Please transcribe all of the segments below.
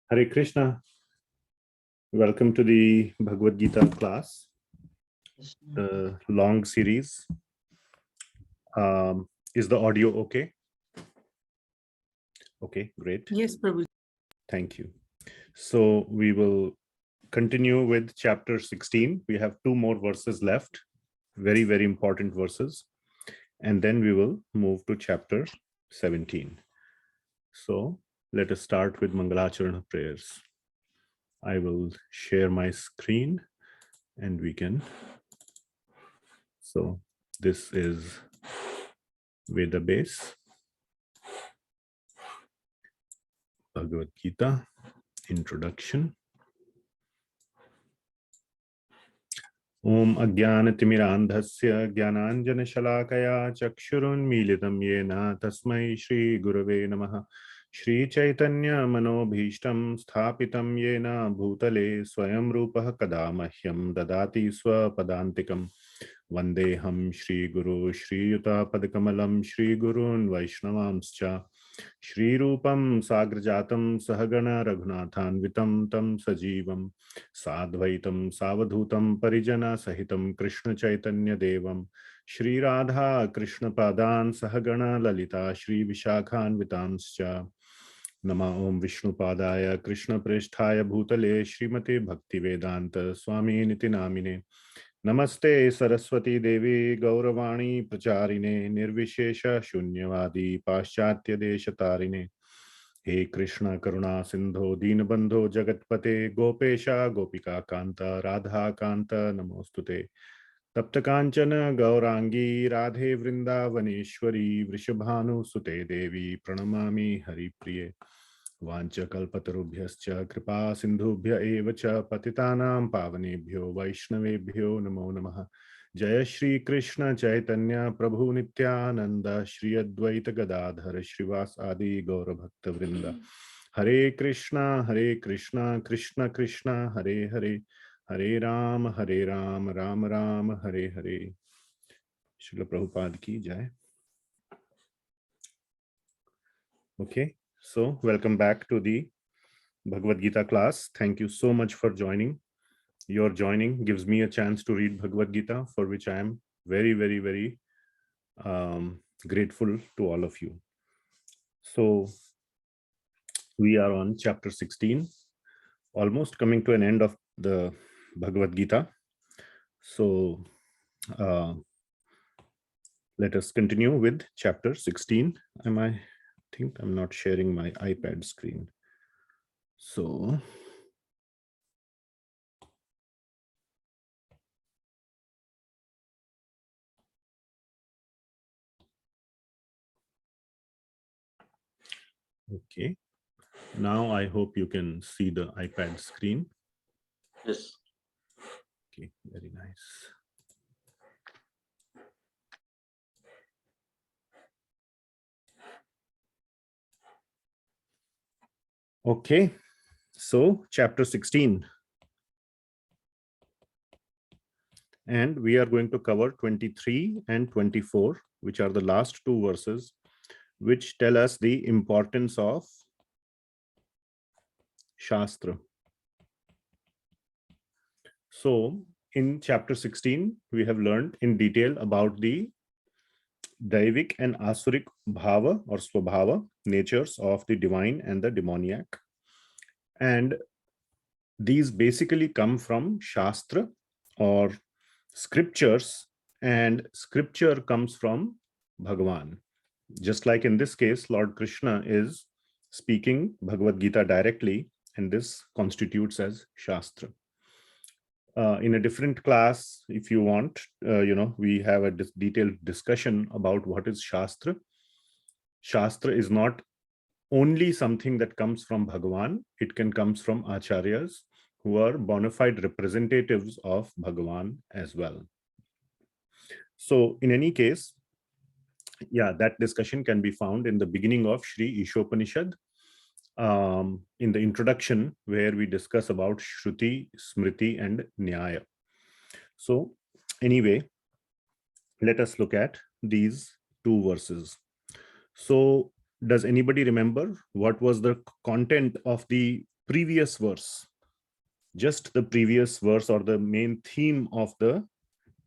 Hare Krishna. Welcome to the Bhagavad Gita class, the long series. Is the audio okay? Okay, great. Yes, Prabhu. Thank you. So we will continue with chapter 16. We have two more verses left, very, very important verses. And then we will move to chapter 17. So let us start with Mangalacharan prayers. I will share my screen and we can. So this is Veda base, Bhagavad Gita, introduction. Om Ajnanatimmirandhasya Jnananjana Shalakaya Chakshurunmilitam Yena Tasmai Shri Gurave Namaha. Shri Chaitanya Manobhishtam Sthapitam Yena Bhutale Swayam Rupah Kadamahyam Dadati Swapadantikam. Vandeham Shri Guru Shri Yuta Padakamalam Shri Gurun Vaishnavamscha. Shri Rupam Sagrajatam Sahagana Raghunathanvitam Tam Sajivam Sadvaitam Savadhutam Parijana Sahitam Krishna Chaitanya Devam Shri Radha Krishna Padan Sahagana Lalita Shri Vishakhanvitanscha. Nama Om Vishnu Padaya Krishna Preshthaya Bhutale Srimate Bhakti Vedanta Swami Niti Namine. Namaste Saraswati Devi Gauravani Pracharine Nirvishesha Shunyavadi Paschatya Deshatarine. He Krishna Karuna Sindho Deenabandho Jagatpate Gopesha Gopika Kanta Radha Kanta Namostute. Taptakanchana Gaurangi Radhe Vrindavaneshwari Vrishabhanu Sute Devi Pranamami Haripriye. Vancha kalpatarubhyascha kripa sindhubhya evacha patitanam pavanebhyo vaishnavebhyo namo namaha. Jaya Shri Krishna Chaitanya Prabhu Nityananda Shri Advaita Gadadhar Shrivas Adi Gaura Bhakta Vrinda. Hare Krishna Krishna Krishna Hare Hare Hare Ram Ram Ram Hare Hare. Srila Prabhupada ki jai. Okay. So welcome back to the Bhagavad Gita class. Thank you so much for joining. Your joining gives me a chance to read Bhagavad Gita, for which I am very, very, very grateful to all of you. So we are on chapter 16, almost coming to an end of the Bhagavad Gita. So let us continue with chapter 16. I think I'm not sharing my iPad screen. So okay, now I hope you can see the iPad screen. Yes. Okay, very nice. Okay, so chapter 16. And we are going to cover 23 and 24, which are the last two verses, which tell us the importance of Shastra. So in chapter 16, we have learned in detail about the Daivik and Asurik Bhava or Swabhava, natures of the divine and the demoniac. And these basically come from Shastra or scriptures, and scripture comes from Bhagavan. Just like in this case, Lord Krishna is speaking Bhagavad Gita directly, and this constitutes as Shastra. In a different class, if you want, we have a detailed discussion about what is Shastra. Shastra is not only something that comes from Bhagavan, it can come from Acharyas, who are bona fide representatives of Bhagavan as well. So in any case, yeah, that discussion can be found in the beginning of Shri Ishopanishad, in the introduction, where we discuss about Shruti, Smriti, and Nyaya. So anyway, let us look at these two verses. So does anybody remember what was the content of the previous verse, just the previous verse or the main theme of the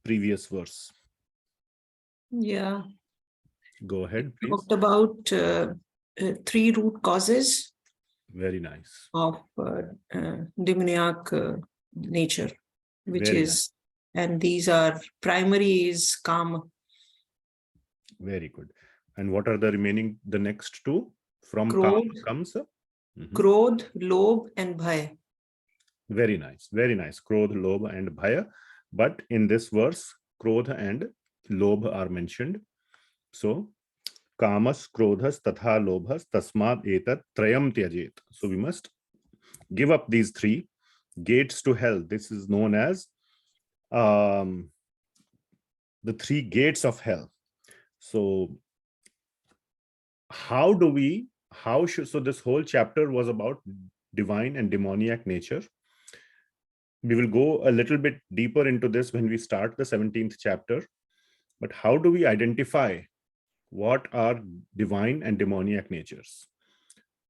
previous verse. Yeah. Go ahead, please. Talked about 3 root causes Very nice. of demoniac nature, which Very is, nice. and these are primary is karma. Very good. And what are the remaining, the next two? From Krodh, karma comes? Krodh, Lobh, and Bhaya. Very nice. Very nice. Krodh, Lobh, and Bhaya. But in this verse, Krodh and Lobh are mentioned. So, Kamas, Krodhas, Tatha, Lobhas, Tasmad, Etat, Trayam Tyajet. So, we must give up these 3 gates to hell. This is known as the 3 gates of hell. So, so this whole chapter was about divine and demoniac nature. We will go a little bit deeper into this when we start the 17th chapter. But how do we identify what are divine and demoniac natures?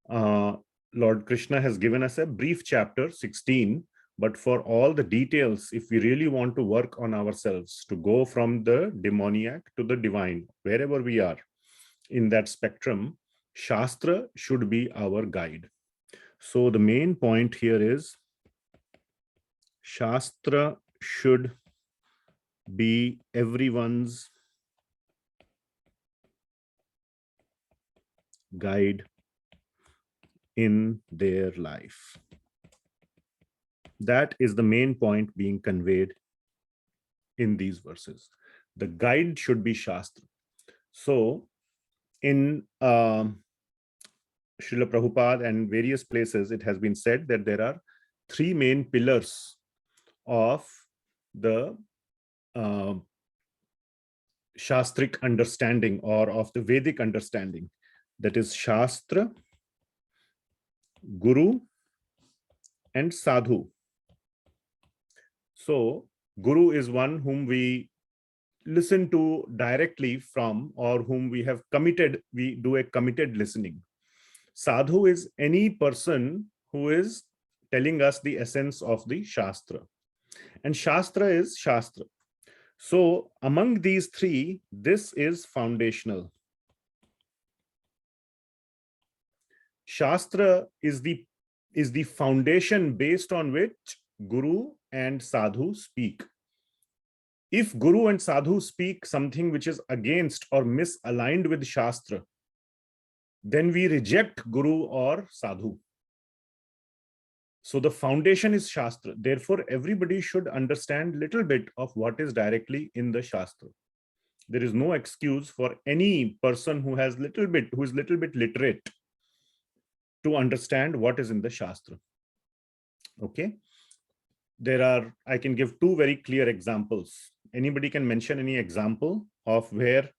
Lord Krishna has given us a brief chapter 16, but for all the details, if we really want to work on ourselves to go from the demoniac to the divine, wherever we are in that spectrum, Shastra should be our guide. So the main point here is Shastra should be everyone's guide in their life. That is the main point being conveyed in these verses. The guide should be Shastra. So in Srila Prabhupada and various places, it has been said that there are 3 main pillars of the Shastric understanding or of the Vedic understanding. That is Shastra, Guru, and Sadhu. So Guru is one whom we listen to directly from, or whom we have committed, we do a committed listening. Sadhu is any person who is telling us the essence of the Shastra. And Shastra is Shastra. So among these 3, this is foundational. Shastra is the foundation based on which Guru and Sadhu speak. If Guru and Sadhu speak something which is against or misaligned with Shastra, then we reject Guru or Sadhu. So the foundation is Shastra. Therefore, everybody should understand a little bit of what is directly in the Shastra. There is no excuse for any person who is little bit literate to understand what is in the Shastra. Okay. I can give 2 very clear examples. Anybody can mention any example of where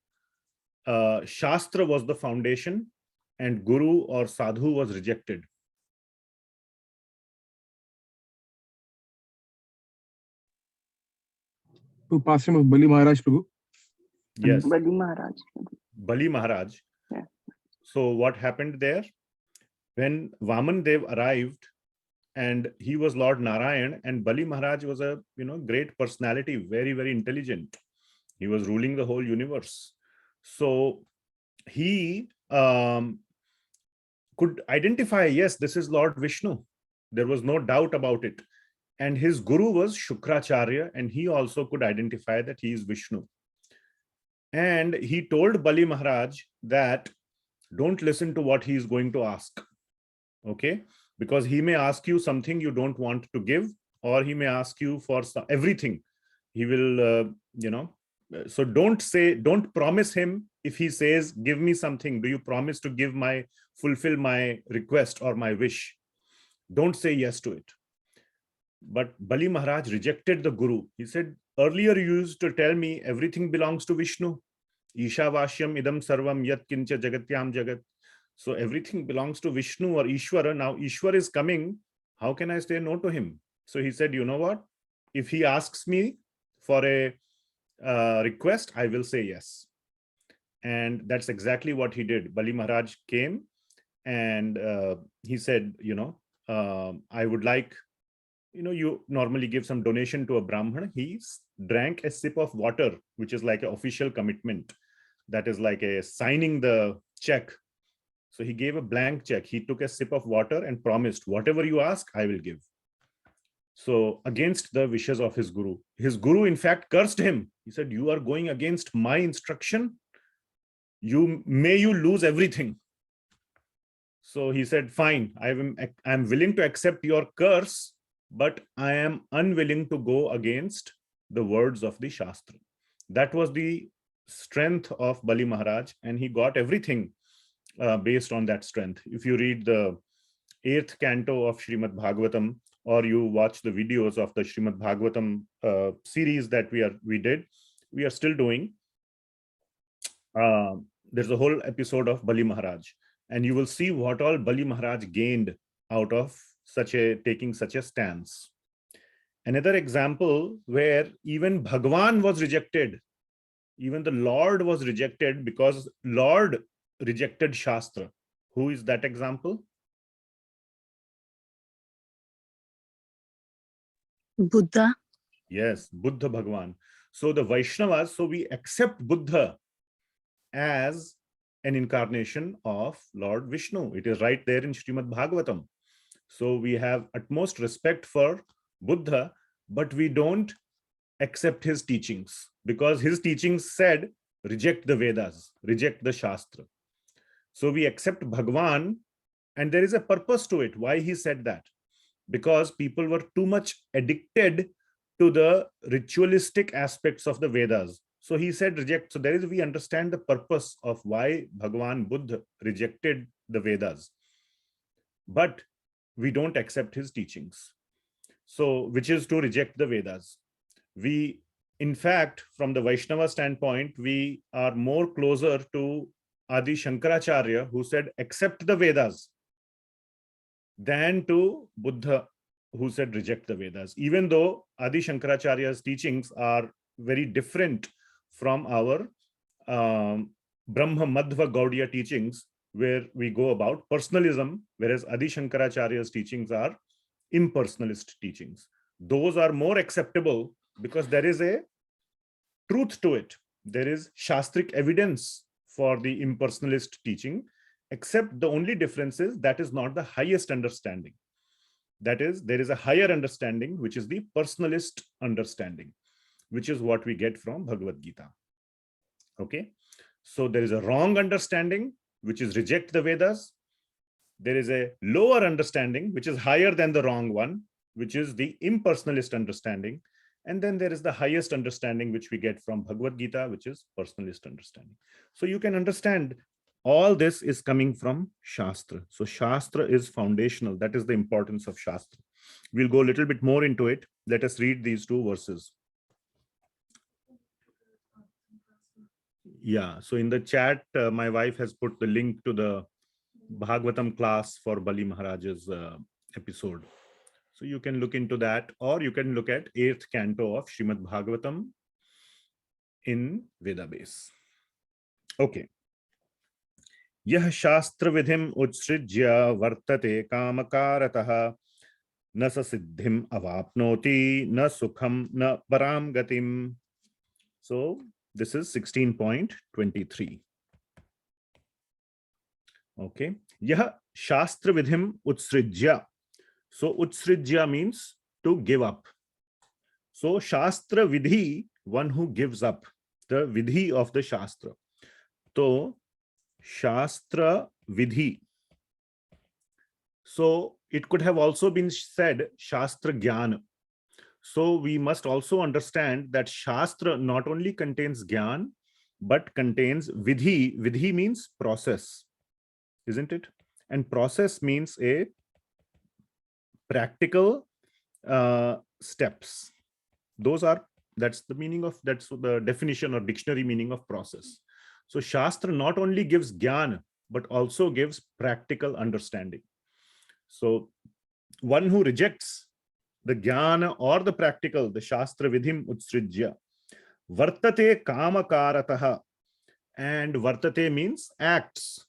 Shastra was the foundation and Guru or Sadhu was rejected? To pastime of Bali Maharaj, Prabhu. Yes. Bali Maharaj. Bali Maharaj. Yeah. So what happened there? When Vaman Dev arrived, and he was Lord Narayan, and Bali Maharaj was a great personality, very, very intelligent. He was ruling the whole universe. So he could identify, yes, this is Lord Vishnu. There was no doubt about it. And his guru was Shukracharya, and he also could identify that he is Vishnu. And he told Bali Maharaj that don't listen to what he is going to ask. Okay? Because he may ask you something you don't want to give, or he may ask you for everything. He will, so don't promise him. If he says, give me something, do you promise to fulfill my request or my wish? Don't say yes to it. But Bali Maharaj rejected the Guru. He said, earlier you used to tell me everything belongs to Vishnu. Isha Vashyam idam sarvam yat kincha jagatyam jagat. So everything belongs to Vishnu or Ishvara. Now Ishvara is coming. How can I say no to him? So he said, you know what? If he asks me for a request, I will say yes. And that's exactly what he did. Bali Maharaj came and he said, I would like, you normally give some donation to a Brahmana. He drank a sip of water, which is like an official commitment. That is like a signing the check. So he gave a blank check. He took a sip of water and promised, whatever you ask, I will give. So against the wishes of his guru. His guru, in fact, cursed him. He said, you are going against my instruction. May you lose everything. So he said, fine, I'm willing to accept your curse, but I am unwilling to go against the words of the Shastra. That was the strength of Bali Maharaj, and he got everything based on that strength. If you read the 8th canto of Srimad Bhagavatam, or you watch the videos of the Srimad Bhagavatam series that we are still doing, there's a whole episode of Bali Maharaj, and you will see what all Bali Maharaj gained out of taking such a stance. Another example where even Bhagwan was rejected, even the Lord was rejected because Lord rejected Shastra. Who is that example? Buddha. Yes, Buddha Bhagwan. So the Vaishnavas, so we accept Buddha as an incarnation of Lord Vishnu. It is right there in Srimad Bhagavatam. So we have utmost respect for Buddha, but we don't accept his teachings because his teachings said, reject the Vedas, reject the Shastra. So we accept Bhagwan, and there is a purpose to it. Why he said that? Because people were too much addicted to the ritualistic aspects of the Vedas. So he said reject. So we understand the purpose of why Bhagwan Buddha rejected the Vedas. But we don't accept his teachings. So, which is to reject the Vedas. We, in fact, from the Vaishnava standpoint, we are more closer to Adi Shankaracharya, who said, accept the Vedas, than to Buddha, who said, reject the Vedas. Even though Adi Shankaracharya's teachings are very different from our Brahma Madhva Gaudiya teachings, where we go about personalism, whereas Adi Shankaracharya's teachings are impersonalist teachings. Those are more acceptable because there is a truth to it. There is Shastric evidence for the impersonalist teaching, except the only difference is that is not the highest understanding. That is, there is a higher understanding, which is the personalist understanding, which is what we get from Bhagavad Gita. Okay, so there is a wrong understanding, which is reject the Vedas. There is a lower understanding, which is higher than the wrong one, which is the impersonalist understanding. And then there is the highest understanding, which we get from Bhagavad Gita, which is personalist understanding. So you can understand all this is coming from Shastra. So Shastra is foundational. That is the importance of Shastra. We'll go a little bit more into it. Let us read these two verses. Yeah, so in the chat, my wife has put the link to the Bhagavatam class for Bali Maharaj's episode. So you can look into that, or you can look at 8th canto of Srimad Bhagavatam in Vedabase. Okay. Yah Shastra Vidhim Utsrijya Vartate Kamakaratah Na Sasiddhim Avapnoti Na Sukham Na Param Gatim. So this is 16.23. Okay. Yah Shastra Vidhim Utsrijya. So Utsrijya means to give up. So Shastra Vidhi, one who gives up, the Vidhi of the Shastra. So Shastra Vidhi. So it could have also been said Shastra Gyan. So we must also understand that Shastra not only contains Gyan, but contains Vidhi. Vidhi means process, isn't it? And process means a practical steps. That's the meaning of, that's the definition or dictionary meaning of process. So Shastra not only gives Gyan, but also gives practical understanding. So one who rejects the Jnana or the practical, the Shastra Vidhim Utsrijya, Vartate Kamakaratah, and Vartate means acts,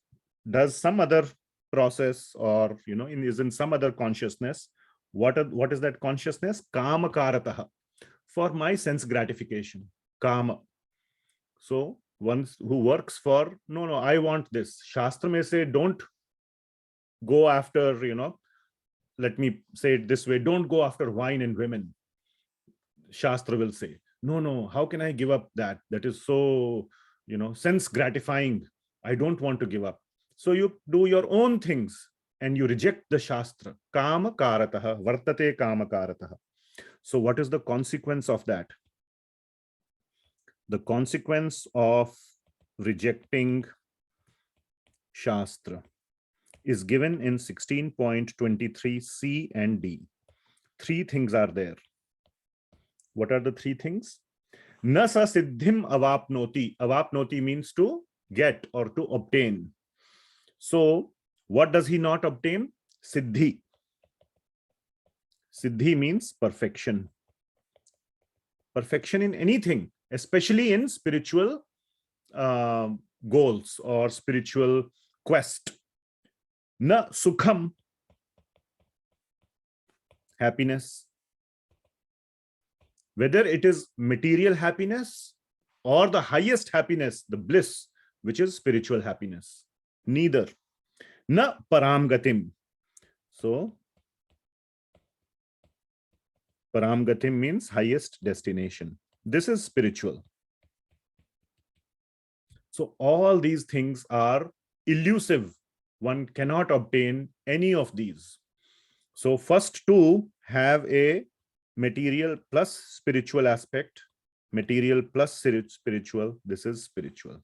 does some other process, or is in some other consciousness. What is that consciousness? Kama karataha, for my sense gratification. Kama. So one who works for, no, I want this. Shastra may say, don't go after, let me say it this way, don't go after wine and women. Shastra will say, no, how can I give up that? That is so, sense gratifying. I don't want to give up. So you do your own things and you reject the Shastra. Kama karataha, vartate kama karataha. So what is the consequence of that? The consequence of rejecting Shastra is given in 16.23 C and D. Three things are there. What are the three things? Na sa siddhim avapnoti. Avapnoti means to get or to obtain. So what does he not obtain? Siddhi. Siddhi means perfection. Perfection in anything, especially in spiritual goals or spiritual quest. Na sukham, happiness. Whether it is material happiness or the highest happiness, the bliss, which is spiritual happiness. Neither. Na paramgatim. So paramgatim means highest destination. This is spiritual. So all these things are elusive. One cannot obtain any of these. So first two have a material plus spiritual aspect. Material plus spiritual. This is spiritual.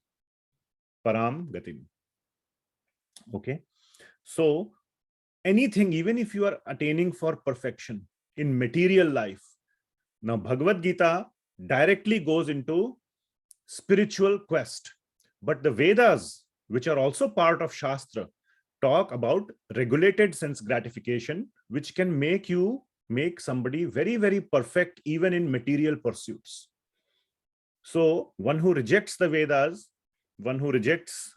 Param gatim. Okay. So anything, even if you are attaining for perfection in material life. Now Bhagavad Gita directly goes into spiritual quest. But the Vedas, which are also part of Shastra, talk about regulated sense gratification, which can make somebody very, very perfect even in material pursuits. So one who rejects the Vedas, one who rejects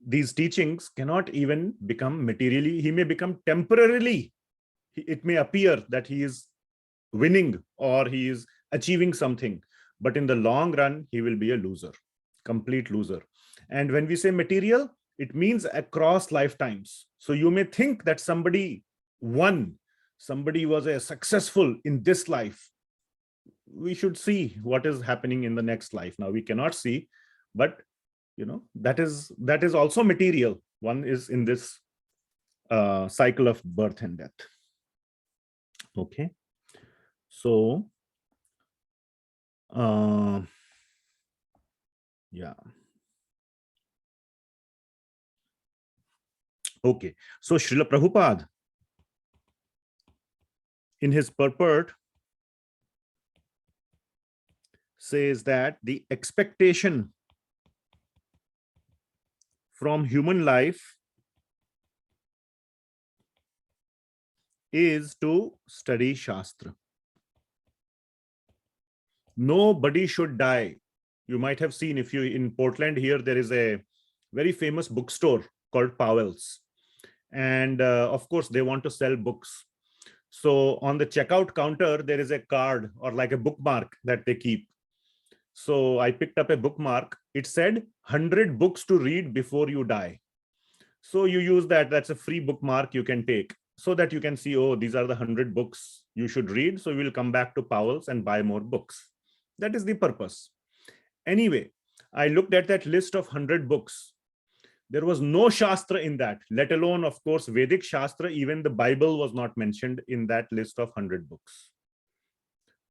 these teachings cannot even become materially, he may become temporarily. It may appear that he is winning or he is achieving something, but in the long run, he will be a loser, complete loser. And when we say material, it means across lifetimes. So you may think that somebody won, somebody was a successful in this life. We should see what is happening in the next life. Now we cannot see, but that is also material. One is in this cycle of birth and death. Okay. So yeah. Okay. So Srila Prabhupada, in his purport, says that the expectation from human life is to study Shastra. Nobody should die. You might have seen, if you in Portland here, there is a very famous bookstore called Powell's. And of course, they want to sell books. So on the checkout counter, there is a card or like a bookmark that they keep. So I picked up a bookmark. It said 100 books to read before you die. So you use that. That's a free bookmark you can take so that you can see, oh, these are the 100 books you should read. So you will come back to Powell's and buy more books. That is the purpose. Anyway, I looked at that list of 100 books. There was no Shastra in that, let alone, of course, Vedic Shastra. Even the Bible was not mentioned in that list of 100 books.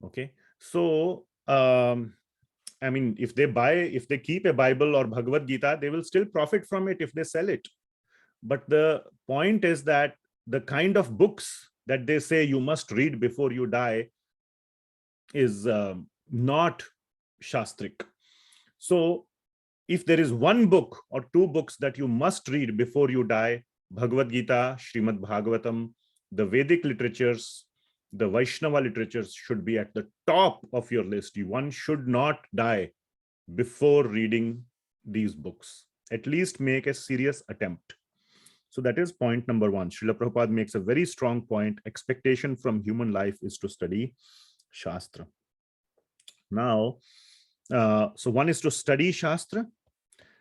Okay. So, I mean, if they keep a Bible or Bhagavad Gita, they will still profit from it if they sell it. But the point is that the kind of books that they say you must read before you die is not Shastric. So if there is one book or two books that you must read before you die, Bhagavad Gita, Srimad Bhagavatam, the Vedic literatures, the Vaishnava literatures should be at the top of your list. One should not die before reading these books. At least make a serious attempt. So that is point number one. Srila Prabhupada makes a very strong point. Expectation from human life is to study Shastra. Now, so one is to study Shastra,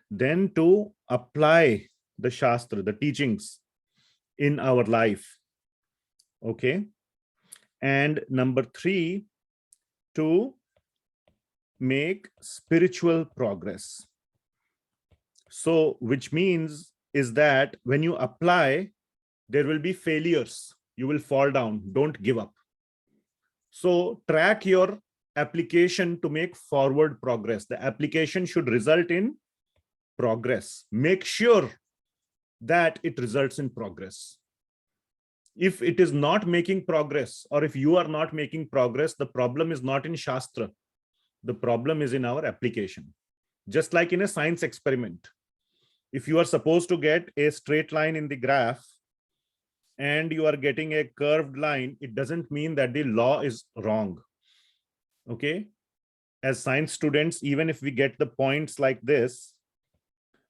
then to apply the Shastra, the teachings in our life. Okay. And number three, to make spiritual progress. So, which means is that when you apply, there will be failures. You will fall down. Don't give up. So track your application to make forward progress. The application should result in progress. Make sure that it results in progress. If it is not making progress, or if you are not making progress, the problem is not in Shastra. The problem is in our application. Just like in a science experiment. If you are supposed to get a straight line in the graph and you are getting a curved line, it doesn't mean that the law is wrong. Okay. As science students, even if we get the points like this,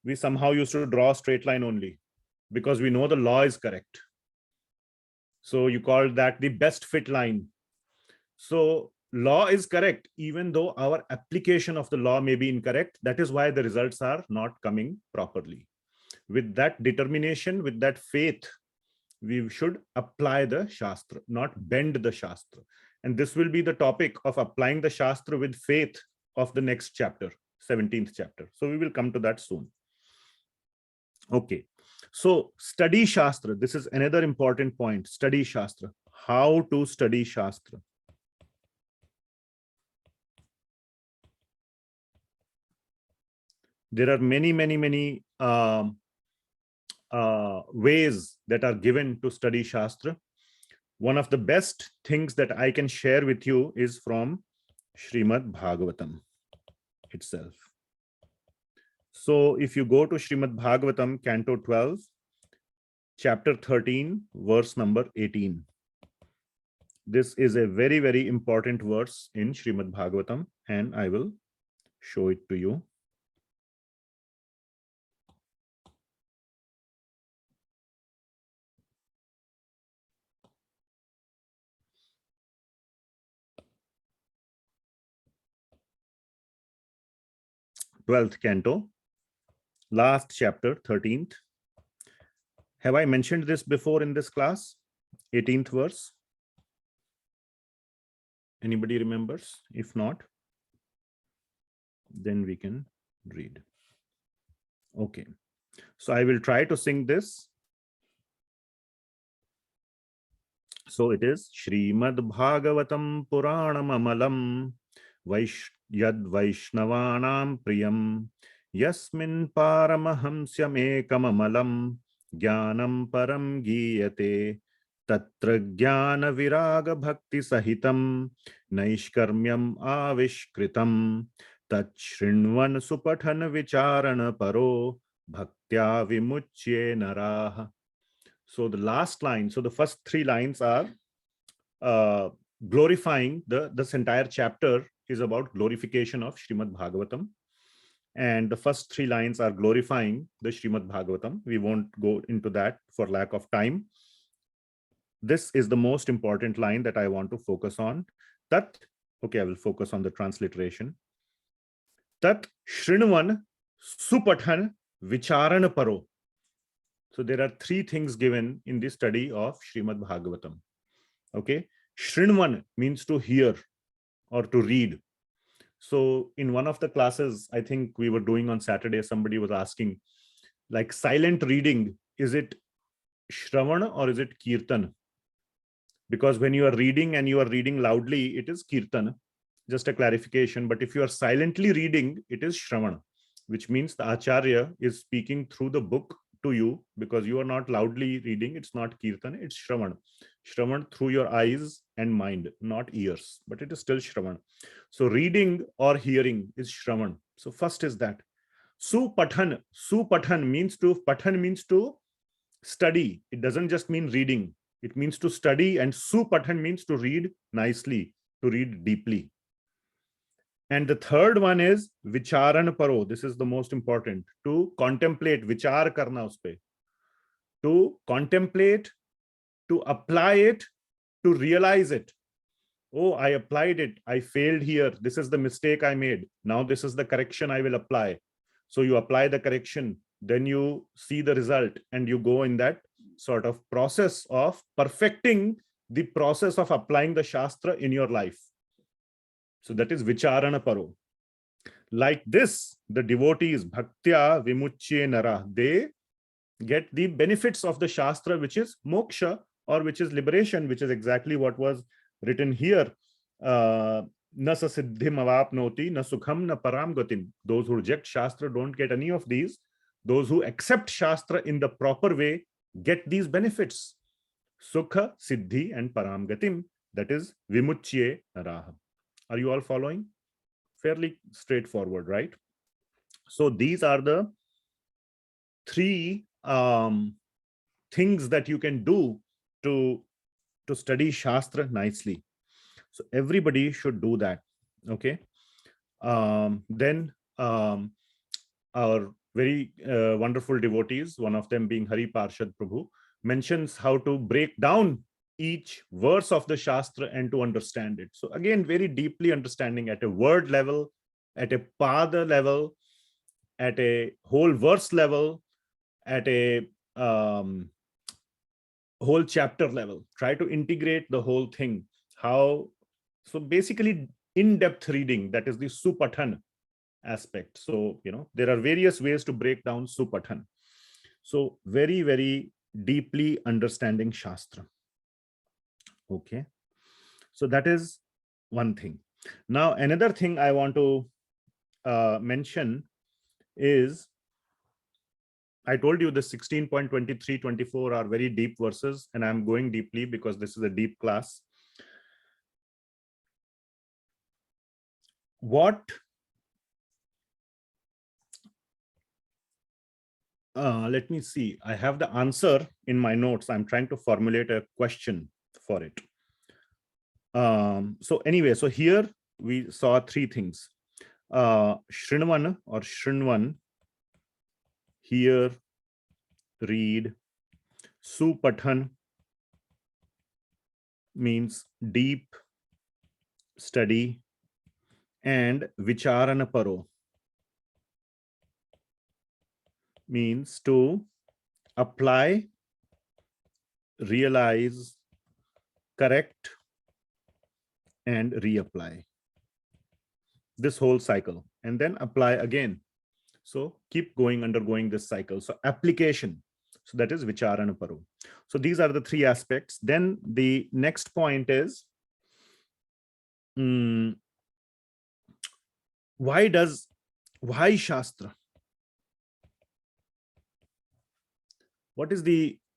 we somehow used to draw a straight line only because we know the law is correct. So you call that the best fit line. So law is correct, even though our application of the law may be incorrect. That is why the results are not coming properly. With that determination, with that faith, we should apply the Shastra, not bend the Shastra. And this will be the topic of applying the Shastra with faith of the next chapter, 17th chapter. So we will come to that soon. Okay. So study Shastra. This is another important point. Study Shastra. How to study Shastra. There are many ways that are given to study Shastra. One of the best things that I can share with you is from Srimad Bhagavatam itself. So if you go to Srimad Bhagavatam, Canto 12, Chapter 13, verse number 18. This is a very important verse in Srimad Bhagavatam, and I will show it to you. Twelfth canto, last chapter, 13th. Have I mentioned this before in this class? 18th verse. Anybody remembers? If not, then we can read. Okay. So I will try to sing this. So it is Srimad Bhagavatam Puranam Amalam Yad Vaishnavanam Priyam Yasmin Paramahamsyam Ekam Amalam Jnanam Param Giyate Tatra Jnana Viraga Bhakti Sahitam Naishkarmyam Avishkritam Tat Shrinvan Supathan Vicharana Paro Bhaktya Vimuchye Naraha. So the last line, so the first three lines are glorifying, this entire chapter is about glorification of Srimad Bhagavatam. And the first three lines are glorifying the Srimad Bhagavatam. We won't go into that for lack of time. This is the most important line that I want to focus on. Tat, okay, I will focus on the transliteration. Tat Shrinvan Supathan Vicharana Paro. So there are three things given in the study of Srimad Bhagavatam. Okay. Shrinvan means to hear or to read. So in one of the classes, I think we were doing on Saturday, somebody was asking, like silent reading, is it Shravana or is it Kirtan? Because when you are reading and you are reading loudly, it is Kirtan. Just a clarification. But if you are silently reading, it is Shravana, which means the Acharya is speaking through the book to you, because you are not loudly reading. It's not Kirtan, it's Shravan. Shravan through your eyes and mind, not ears, but it is still Shravan. So reading or hearing is Shravan. So first is that. Supathan. Supathan means to, Pathan means to study. It doesn't just mean reading. It means to study, and Supathan means to read nicely, to read deeply. And the third one is Vicharan Paro. This is the most important. To contemplate, vichar karna uspe. to contemplate, to apply it, to realize it. Oh, I applied it. I failed here. This is the mistake I made. Now this is the correction I will apply. So you apply the correction, then you see the result, and you go in that sort of process of perfecting the process of applying the Shastra in your life. So that is Vicharana Paro. Like this, the devotees, Bhaktya Vimuchye Nara, they get the benefits of the Shastra, which is moksha, or which is liberation, which is exactly what was written here. Na sa siddhim avapnoti, na sukham na param gatim. Those who reject Shastra don't get any of these. Those who accept Shastra in the proper way get these benefits. Sukha, siddhi, and param gatim. That is vimuchye naraha. Are you all following? Fairly straightforward, right? So these are the three things that you can do to study Shastra nicely. So everybody should do that. Okay. Then our very wonderful devotees, one of them being Hari Parshad Prabhu, mentions how to break down each verse of the Shastra and to understand it. So again, very deeply understanding at a word level, at a pada level, at a whole verse level, at a whole chapter level. Try to integrate the whole thing. How? So basically in-depth reading, that is the supathan aspect. So, there are various ways to break down supathan. So very, very deeply understanding Shastra. Okay. So that is one thing. Now, another thing I want to mention is, I told you the 16.23, 24 are very deep verses, and I'm going deeply because this is a deep class. Let me see. I have the answer in my notes. I'm trying to formulate a question for it. So anyway, so here we saw three things. Shrinvan or Shrinvan, hear, read. Supathan means deep study. And Vicharana Paro means to apply, realize, correct, and reapply. This whole cycle, and then apply again. So keep undergoing this cycle. So application. So that is Vicharana Paro. So these are the three aspects. Then the next point is, why Shastra?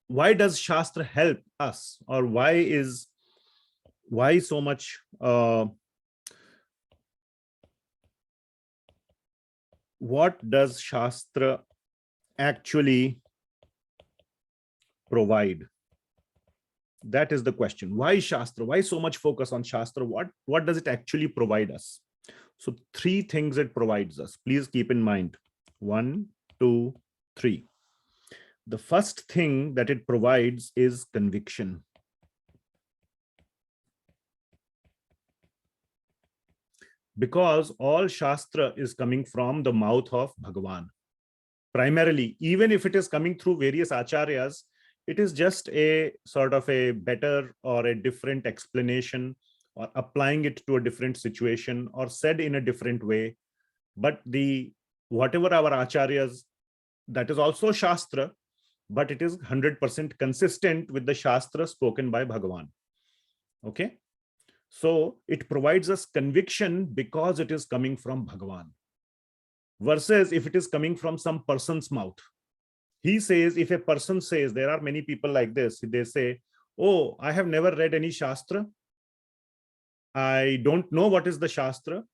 Why does Shastra help us? Or why so much what does Shastra actually provide? That is the question. Why Shastra? Why so much focus on Shastra? What does it actually provide us? So three things it provides us. Please keep in mind. 1, 2, 3. The first thing that it provides is conviction. Because all Shastra is coming from the mouth of Bhagavan. Primarily, even if it is coming through various acharyas, it is just a sort of a better or a different explanation, or applying it to a different situation, or said in a different way. But whatever our acharyas, that is also Shastra, but it is 100% consistent with the Shastra spoken by Bhagavan. Okay. So it provides us conviction because it is coming from Bhagavan. Versus if it is coming from some person's mouth. He says, if a person says, there are many people like this, they say, oh, I have never read any Shastra. I don't know what is the Shastra,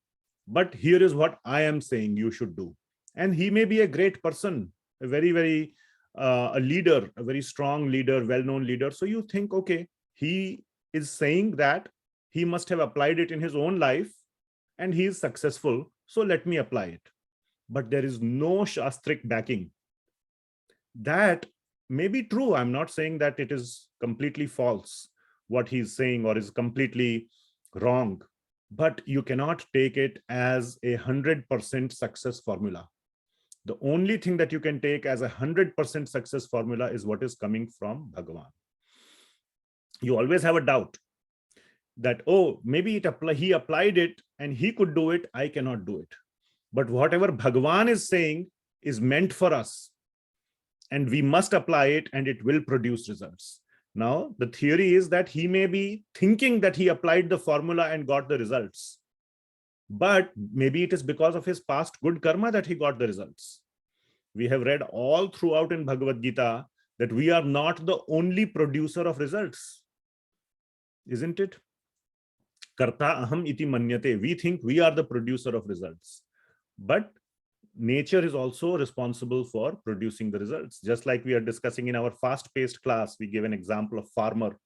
but here is what I am saying you should do. And he may be a great person, a very, very a leader, a very strong leader, well-known leader. So you think, okay, he is saying that he must have applied it in his own life and he is successful. So let me apply it. But there is no Shastric backing. That may be true. I'm not saying that it is completely false, what he's saying, or is completely wrong, but you cannot take it as 100% success formula. The only thing that you can take as 100% success formula is what is coming from Bhagavan. You always have a doubt that, oh, maybe he applied it and he could do it, I cannot do it. But whatever Bhagavan is saying is meant for us, and we must apply it, and it will produce results. Now, the theory is that he may be thinking that he applied the formula and got the results, but maybe it is because of his past good karma that he got the results. We have read all throughout in Bhagavad Gita that we are not the only producer of results, isn't it? Karta aham iti manyate. We think we are the producer of results, but nature is also responsible for producing the results. Just like we are discussing in our fast-paced class, we give an example of farmer.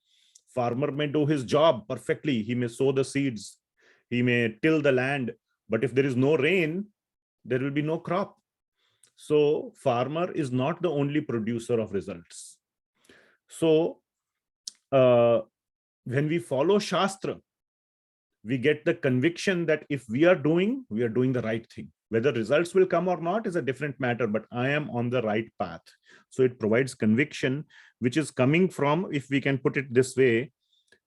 Farmer may do his job perfectly. He may sow the seeds, he may till the land, but if there is no rain, there will be no crop. So farmer is not the only producer of results. So when we follow Shastra, we get the conviction that if we are doing the right thing. Whether results will come or not is a different matter, but I am on the right path. So it provides conviction, which is coming from, if we can put it this way,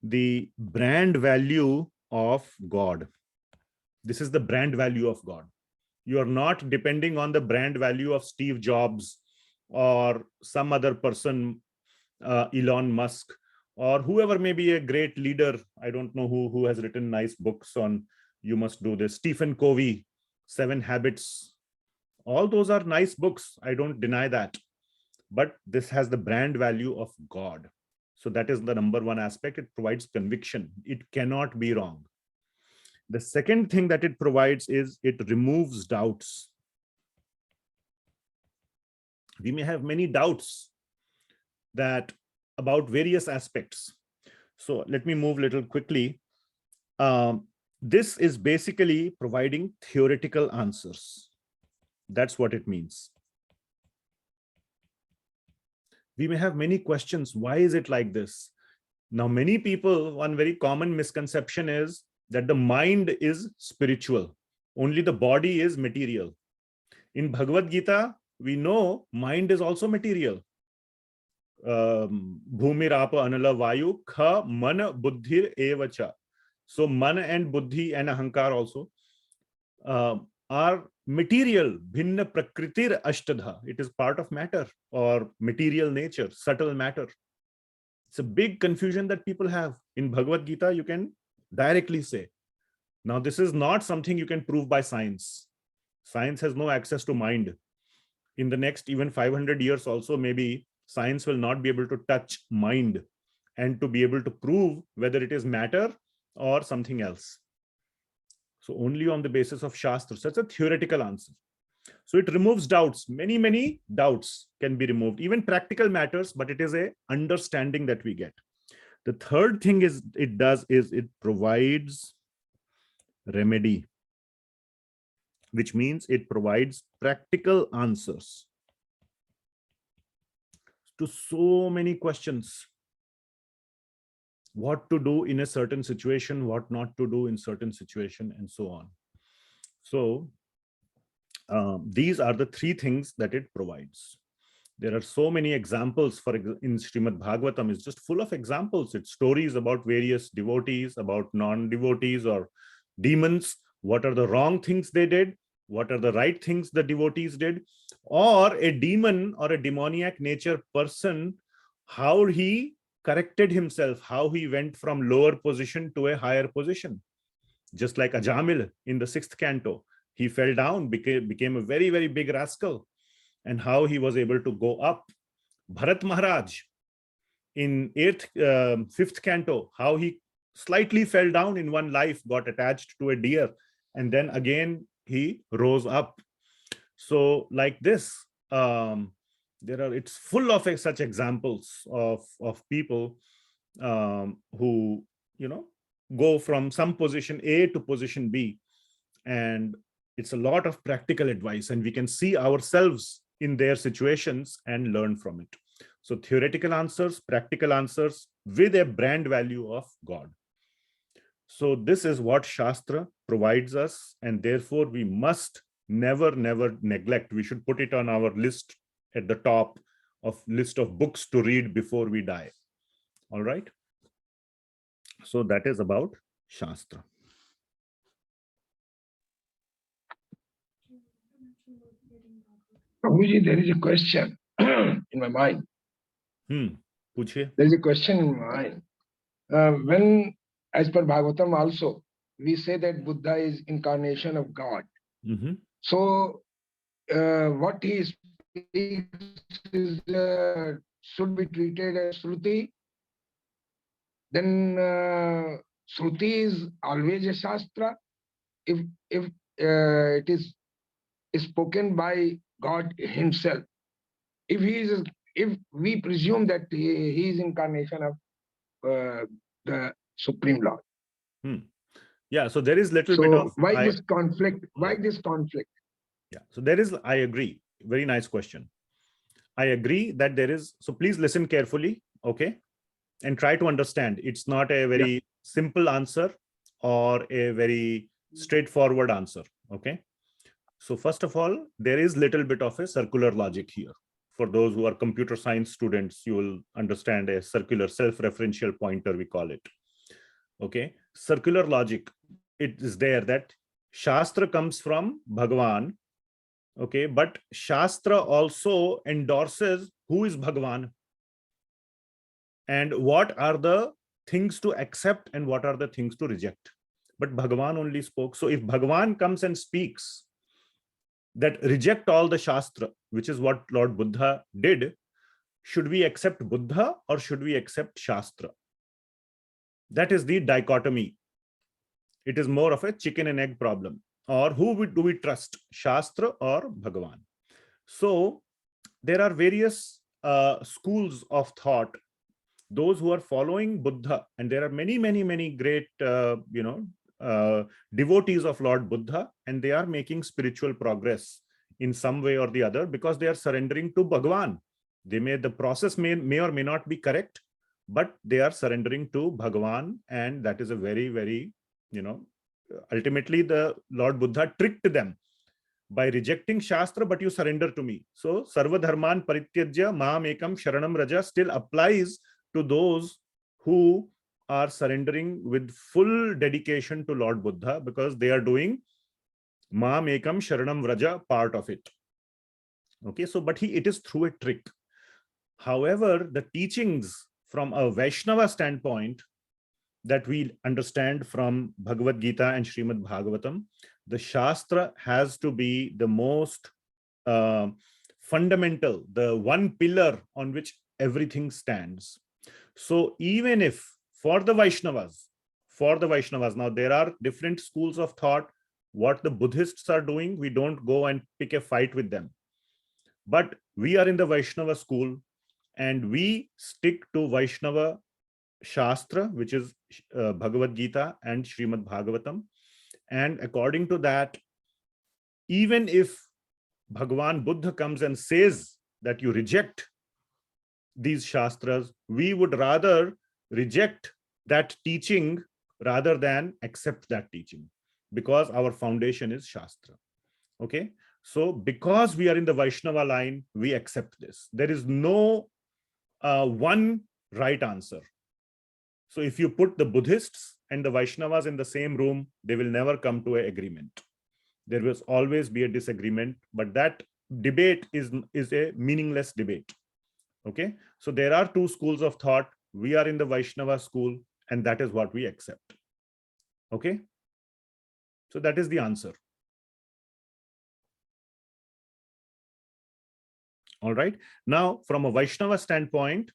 the brand value of God. This is the brand value of God. You are not depending on the brand value of Steve Jobs or some other person, Elon Musk, or whoever may be a great leader. I don't know who has written nice books on you must do this. Stephen Covey, 7 Habits. All those are nice books. I don't deny that. But this has the brand value of God. So that is the number one aspect. It provides conviction. It cannot be wrong. The second thing that it provides is it removes doubts. We may have many doubts that about various aspects. So let me move a little quickly. This is basically providing theoretical answers. That's what it means. We may have many questions. Why is it like this? Now, many people, one very common misconception is that the mind is spiritual. Only the body is material. In Bhagavad Gita, we know mind is also material. Bhumir apa anala vayu kha mana buddhir evacha. So man and buddhi and ahankar also are material. Bhinna prakritir ashtadha. It is part of matter or material nature, subtle matter. It's a big confusion that people have. In Bhagavad Gita, you can directly say. Now, this is not something you can prove by science. Science has no access to mind. In the next even 500 years also, maybe science will not be able to touch mind and to be able to prove whether it is matter or something else. So only on the basis of Shastra. So it's a theoretical answer. So it removes doubts. Many doubts can be removed, even practical matters, but it is a understanding that we get. The third thing it provides remedy, which means it provides practical answers to so many questions. What to do in a certain situation, what not to do in certain situation, and so on. So these are the 3 things that it provides. There are so many examples. In Srimad Bhagavatam, it's just full of examples. It's stories about various devotees, about non-devotees or demons. What are the wrong things they did? What are the right things the devotees did? Or a demon or a demoniac nature person, how he corrected himself, how he went from lower position to a higher position. Just like Ajamil in the 6th canto, he fell down, became a very big rascal, and how he was able to go up. Bharat Maharaj in 5th canto, how he slightly fell down in one life, got attached to a deer, and then again he rose up. So like this, it's full of such examples of people who go from some position A to position B, and it's a lot of practical advice, and we can see ourselves in their situations and learn from it. So theoretical answers, practical answers with a brand value of God. So this is what Shastra provides us, and therefore we must never neglect. We should put it on our list at the top of list of books to read before we die. All right. So that is about Shastra. Prabhuji, there is a question in my mind. Puchiye. There is a question in my mind. When, as per Bhagavatam also, we say that Buddha is incarnation of God. So, what he speaks is, should be treated as Shruti. Then Shruti is always a Shastra. If it is spoken by God Himself, if we presume that he is incarnation of the Supreme Lord. Yeah, so there is little bit of why this conflict? Why this conflict? Yeah, so there is, I agree. Very nice question. I agree that there is, so please listen carefully, okay? And try to understand. It's not a very simple answer or a very straightforward answer, okay? So first of all, there is little bit of a circular logic here. For those who are computer science students, you will understand a circular self-referential pointer, we call it. Okay, circular logic. It is there that Shastra comes from Bhagavan. Okay, but Shastra also endorses who is Bhagavan and what are the things to accept and what are the things to reject. But Bhagavan only spoke. So if Bhagavan comes and speaks that reject all the Shastra, which is what Lord Buddha did, should we accept Buddha or should we accept Shastra? That is the dichotomy. It is more of a chicken and egg problem. Or who do we trust, Shastra or Bhagavan? So there are various schools of thought. Those who are following Buddha, and there are many great, devotees of Lord Buddha, and they are making spiritual progress in some way or the other because they are surrendering to Bhagavan. The process may or may not be correct, but they are surrendering to Bhagavan, and that is a very, ultimately the Lord Buddha tricked them by rejecting Shastra, but you surrender to me. So Sarva Dharman Parityajya Mam Ekam Sharanam Raja still applies to those who are surrendering with full dedication to Lord Buddha because they are doing Mam Ekam Sharanam Raja part of it. Okay, so but it is through a trick. However, the teachings from a Vaishnava standpoint that we understand from Bhagavad Gita and Srimad Bhagavatam, the Shastra has to be the most fundamental, the one pillar on which everything stands. So even if for the Vaishnavas, now there are different schools of thought, what the Buddhists are doing, we don't go and pick a fight with them. But we are in the Vaishnava school and we stick to Vaishnava Shastra, which is Bhagavad Gita and Srimad Bhagavatam. And according to that, even if Bhagavan Buddha comes and says that you reject these Shastras, we would rather reject that teaching rather than accept that teaching because our foundation is Shastra. Okay, so because we are in the Vaishnava line, we accept this. There is no one right answer. So if you put the Buddhists and the Vaishnavas in the same room, they will never come to an agreement. There will always be a disagreement, but that debate is a meaningless debate. Okay, so there are two schools of thought. We are in the Vaishnava school, and that is what we accept. Okay, so that is the answer. All right, now from a Vaishnava standpoint,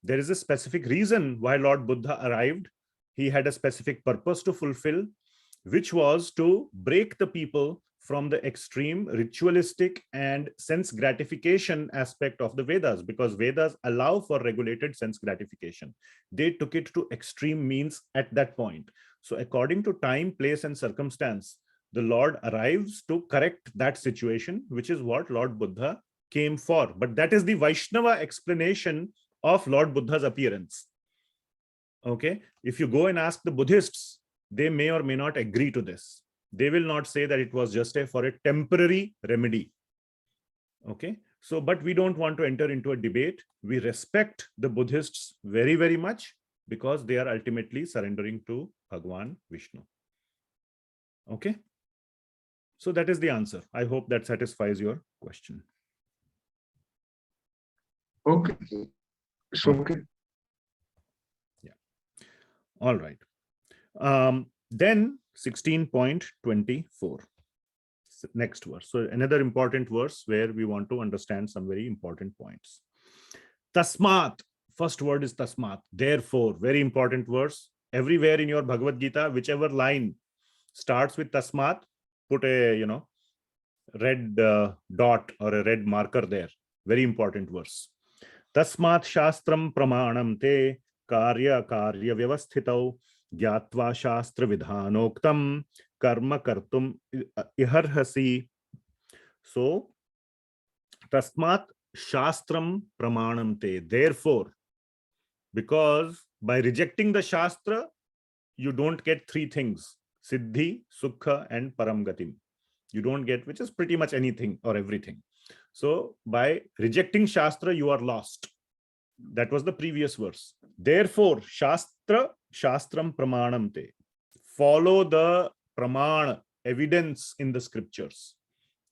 there is a specific reason why Lord Buddha arrived. He had a specific purpose to fulfill, which was to break the people from the extreme ritualistic and sense gratification aspect of the Vedas, because Vedas allow for regulated sense gratification. They took it to extreme means at that point. So according to time, place, and circumstance, the Lord arrives to correct that situation, which is what Lord Buddha came for. But that is the Vaishnava explanation of Lord Buddha's appearance. Okay, if you go and ask the Buddhists, they may or may not agree to this. They will not say that it was just for a temporary remedy. Okay, so but we don't want to enter into a debate. We respect the Buddhists very, very much because they are ultimately surrendering to Bhagwan Vishnu. Okay, so that is the answer. I hope that satisfies your question. Okay. It's okay. Yeah. All right. Then 16.24. Next verse. So another important verse where we want to understand some very important points. Tasmat. First word is tasmat. Therefore, very important verse. Everywhere in your Bhagavad Gita, whichever line starts with tasmat, put a red dot or a red marker there. Very important verse. Tasmat shastram pramanam te karya vyavasthitau gyatva shastra vidhanoktam karma kartum iharhasi. So tasmat shastram pramanam te. Therefore, because by rejecting the shastra, you don't get three things: siddhi, sukha, and paramgatim. You don't get, which is pretty much anything or everything. So by rejecting shastra, you are lost. That was the previous verse. Therefore, shastram pramanam te. Follow the pramana, evidence in the scriptures.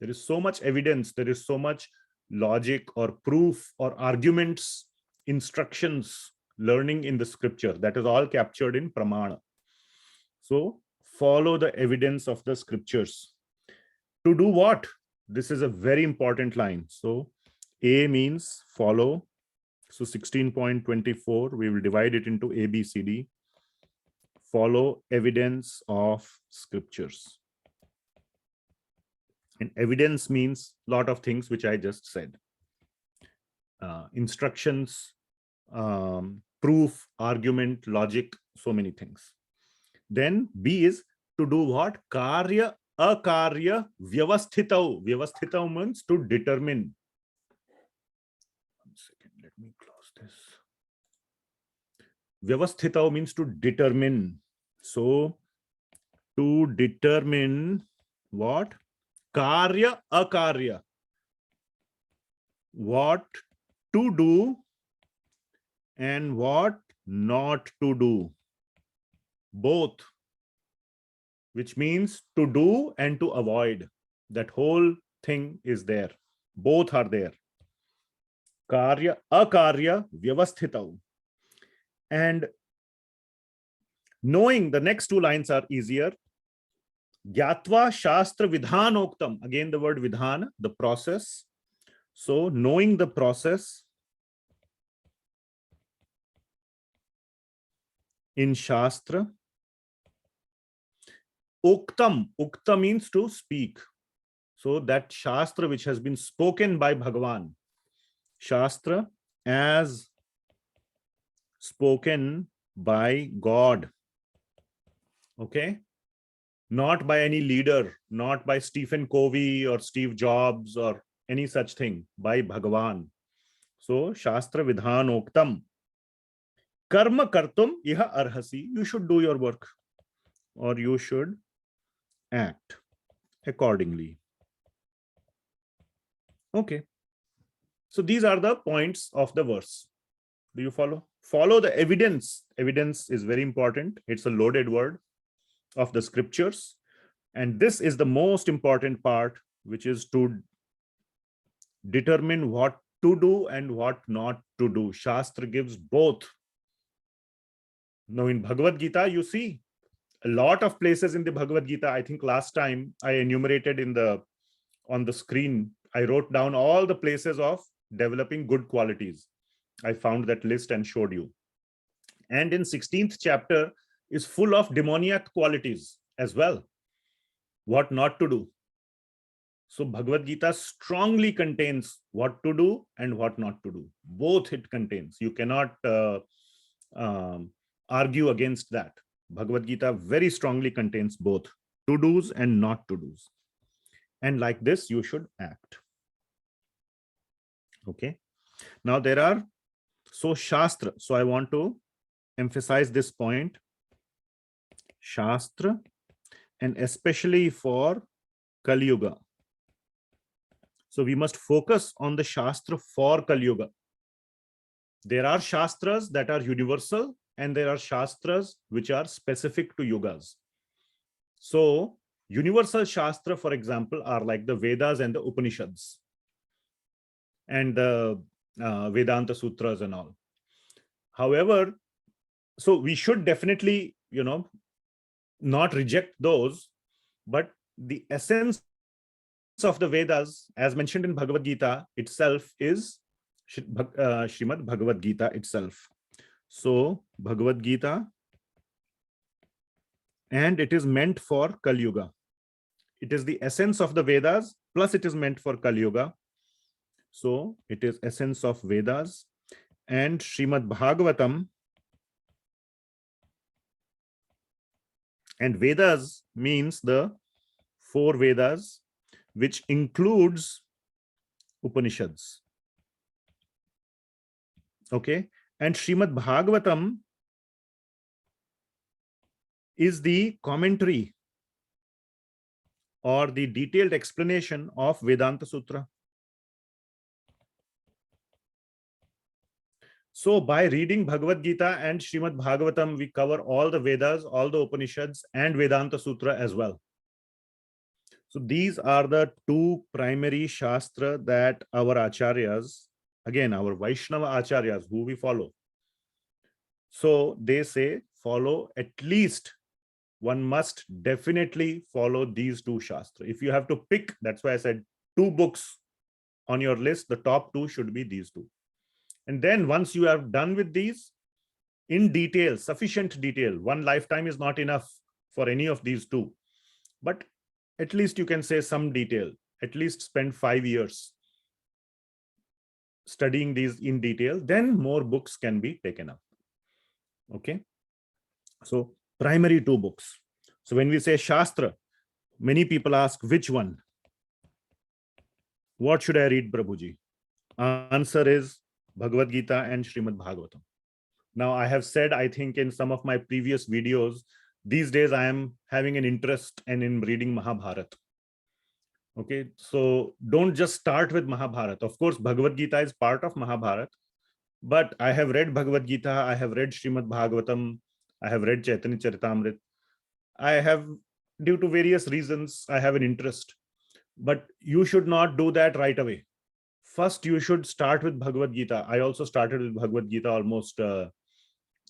There is so much evidence, there is so much logic or proof or arguments, instructions, learning in the scripture. That is all captured in pramana. So follow the evidence of the scriptures. To do what? This is a very important line. So A means follow. So 16.24, we will divide it into A, B, C, D. Follow evidence of scriptures. And evidence means a lot of things which I just said. Instructions, proof, argument, logic, so many things. Then B is to do what? Karya akarya vyavasthitau. Vyavasthitau means to determine. One second, let me close this. Vyavasthitau means to determine. So to determine what? Karya akarya. What to do and what not to do. Both. Which means to do and to avoid. That whole thing is there. Both are there. Karya akarya vyavasthitau. And knowing, the next two lines are easier. Gyatva shastra vidhanoktam. Again the word vidhana, the process. So knowing the process in shastra. Uktam. Ukta means to speak. So that shastra which has been spoken by Bhagavan. Shastra as spoken by God. Okay? Not by any leader, not by Stephen Covey or Steve Jobs or any such thing, by Bhagavan. So Shastra vidhanoktam. Karma kartum iha arhasi. You should do your work, or you should act accordingly. Okay. So these are the points of the verse. Do you follow? Follow the evidence. Evidence is very important. It's a loaded word of the scriptures. And this is the most important part, which is to determine what to do and what not to do. Shastra gives both. Now in Bhagavad Gita, you see a lot of places in the Bhagavad Gita. I think last time I enumerated on the screen, I wrote down all the places of developing good qualities. I found that list and showed you. And in 16th chapter is full of demoniac qualities as well. What not to do. So Bhagavad Gita strongly contains what to do and what not to do. Both it contains. You cannot argue against that. Bhagavad Gita very strongly contains both to-dos and not to-dos. And like this, you should act. Okay. Now there are, so Shastra. So I want to emphasize this point. Shastra, and especially for Kaliyuga. So we must focus on the Shastra for Kaliyuga. There are Shastras that are universal, and there are Shastras which are specific to yugas. So universal Shastra, for example, are like the Vedas and the Upanishads and the Vedanta Sutras and all. However, so we should definitely, not reject those, but the essence of the Vedas, as mentioned in Bhagavad Gita itself, is Srimad Bhagavad Gita itself. So Bhagavad Gita, and it is meant for Kali Yuga. It is the essence of the Vedas, plus it is meant for Kali Yuga. So it is essence of Vedas, and Srimad Bhagavatam. And Vedas means the 4 Vedas, which includes Upanishads. Okay. And Srimad Bhagavatam is the commentary or the detailed explanation of Vedanta Sutra. So by reading Bhagavad Gita and Srimad Bhagavatam, we cover all the Vedas, all the Upanishads, and Vedanta Sutra as well. So these are the 2 primary Shastra that our Acharyas, again, our Vaishnava Acharyas, who we follow. So they say follow at least, one must definitely follow these 2 Shastra. If you have to pick, that's why I said 2 books on your list, the top 2 should be these 2. And then once you are done with these, in detail, sufficient detail, one lifetime is not enough for any of these 2. But at least you can say some detail, at least spend 5 years studying these in detail, then more books can be taken up. Okay. So primary 2 books. So when we say Shastra, many people ask which one? What should I read, Prabhuji? Answer is Bhagavad Gita and Srimad Bhagavatam. Now I have said, I think in some of my previous videos, these days I am having an interest in reading Mahabharata. Okay, so don't just start with Mahabharata. Of course, Bhagavad Gita is part of Mahabharata, but I have read Bhagavad Gita, I have read Srimad Bhagavatam, I have read Chaitanya Charitamrita. I have, due to various reasons, I have an interest. But you should not do that right away. First, you should start with Bhagavad Gita. I also started with Bhagavad Gita almost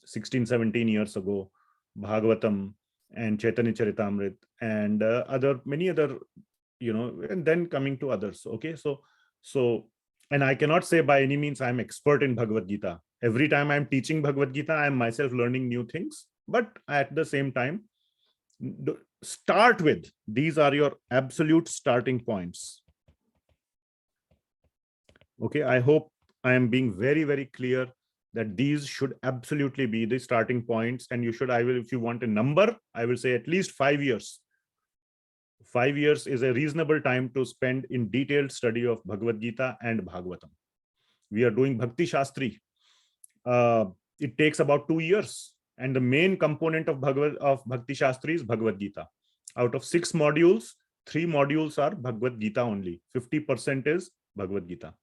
16, 17 years ago. Bhagavatam and Chaitanya Charitamrita and many other, and then coming to others. Okay, so, and I cannot say by any means I'm expert in Bhagavad Gita. Every time I'm teaching Bhagavad Gita, I'm myself learning new things. But at the same time, start with, these are your absolute starting points. Okay, I hope I am being very, very clear that these should absolutely be the starting points. And you should, if you want a number, I will say at least 5 years. 5 years is a reasonable time to spend in detailed study of Bhagavad Gita and Bhagavatam. We are doing Bhakti Shastri. It takes about 2 years. And the main component of Bhakti Shastri is Bhagavad Gita. Out of 6 modules, 3 modules are Bhagavad Gita only. 50% is Bhagavad Gita.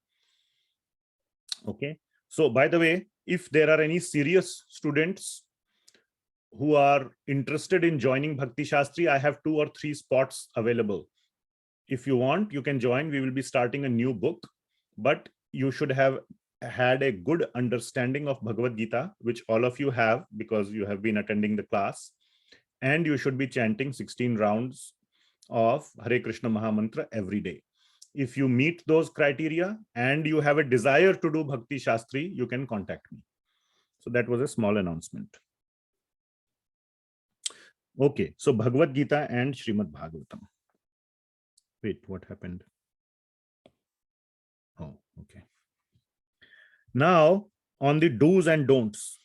Okay. So by the way, if there are any serious students who are interested in joining Bhakti Shastri, I have 2 or 3 spots available. If you want, you can join. We will be starting a new book, but you should have had a good understanding of Bhagavad Gita, which all of you have because you have been attending the class, and you should be chanting 16 rounds of Hare Krishna Mahamantra every day. If you meet those criteria and you have a desire to do Bhakti Shastri, you can contact me. So that was a small announcement. Okay, so Bhagavad Gita and Srimad Bhagavatam. Wait, what happened? Oh, okay. Now, on the do's and don'ts.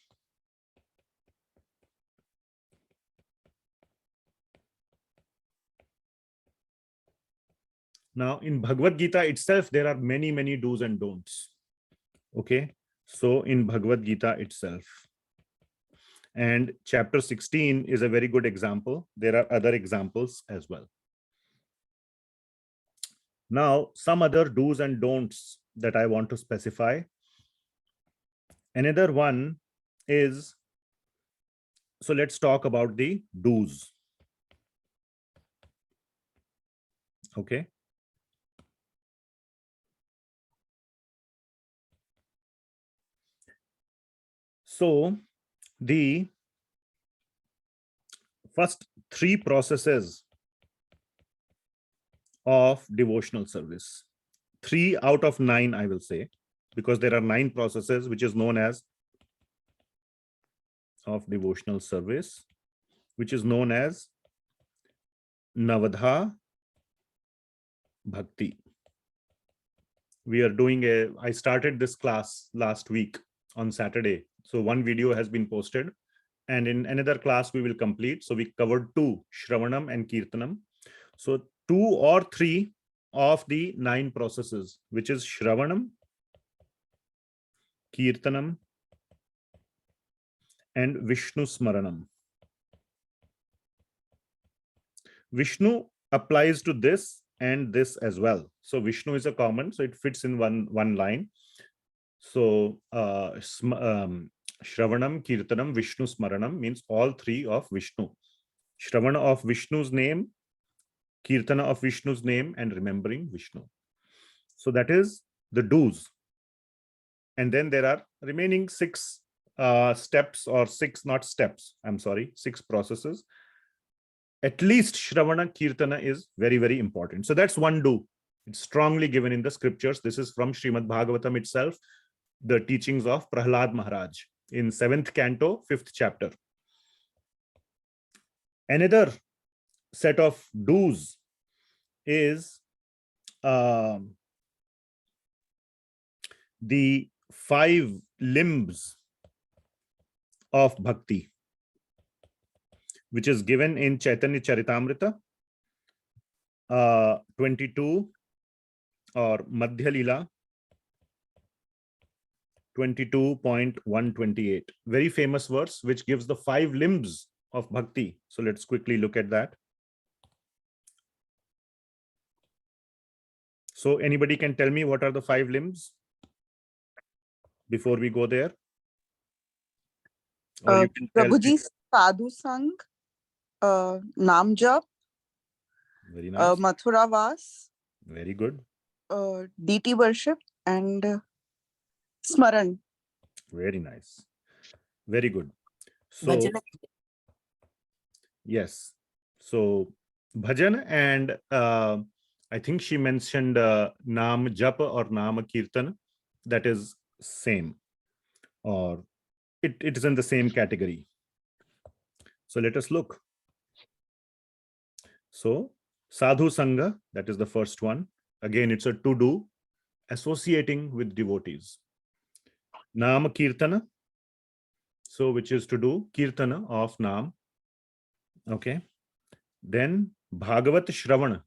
Now, in Bhagavad Gita itself, there are many, many do's and don'ts. Okay, so in Bhagavad Gita itself. And chapter 16 is a very good example. There are other examples as well. Now, some other do's and don'ts that I want to specify. Another one is, so let's talk about the do's. Okay. So the first 3 processes of devotional service, 3 out of 9, I will say, because there are 9 processes, which is known as of devotional service, which is known as Navadha Bhakti. We are doing I started this class last week on Saturday. So one video has been posted, and in another class we will complete. So we covered 2, Shravanam and Kirtanam. So 2 or 3 of the 9 processes, which is Shravanam, Kirtanam, and Vishnu Smaranam. Vishnu applies to this and this as well. So Vishnu is a common, so it fits in one line. So Shravanam, Kirtanam, Vishnu Smaranam means all 3 of Vishnu. Shravana of Vishnu's name, Kirtana of Vishnu's name, and remembering Vishnu. So that is the do's. And then there are remaining 6 steps, or 6, not steps, I'm sorry, 6 processes. At least Shravana Kirtana is very, very important. So that's one do. It's strongly given in the scriptures. This is from Srimad Bhagavatam itself, the teachings of Prahlad Maharaj in 7th canto, 5th chapter. Another set of do's is the 5 limbs of bhakti, which is given in Chaitanya Charitamrita 22 or Madhya Lila 22.128. Very famous verse which gives the 5 limbs of bhakti. So let's quickly look at that. So anybody can tell me what are the 5 limbs before we go there? Or you can tell Prabhuji, Sadhu Sang, Naam Jap, Very nice. Mathura Vas, Very good. DT worship, and Smaran. Very nice. Very good. So Bhajana. yes. So bhajan, and I think she mentioned Naam Japa or Naam Kirtan. That is same, or it is in the same category. So let us look. So Sadhu Sangha, that is the first one. Again, it's a to do, associating with devotees. Naam Kirtana, so which is to do Kirtana of Naam. Okay. Then Bhagavat Shravana,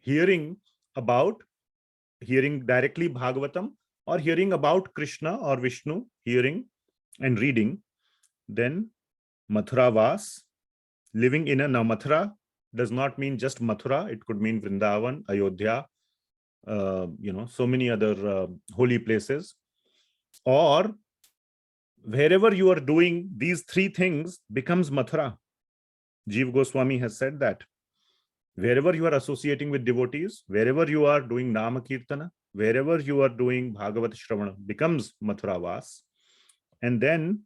hearing directly Bhagavatam, or hearing about Krishna or Vishnu, hearing and reading. Then Mathura Vas, living in a, now Mathura does not mean just Mathura, it could mean Vrindavan, Ayodhya, so many other holy places. Or wherever you are doing these 3 things becomes Mathura. Jiva Goswami has said that. Wherever you are associating with devotees, wherever you are doing Nama Kirtana, wherever you are doing Bhagavat Shravana becomes Mathura Vas. And then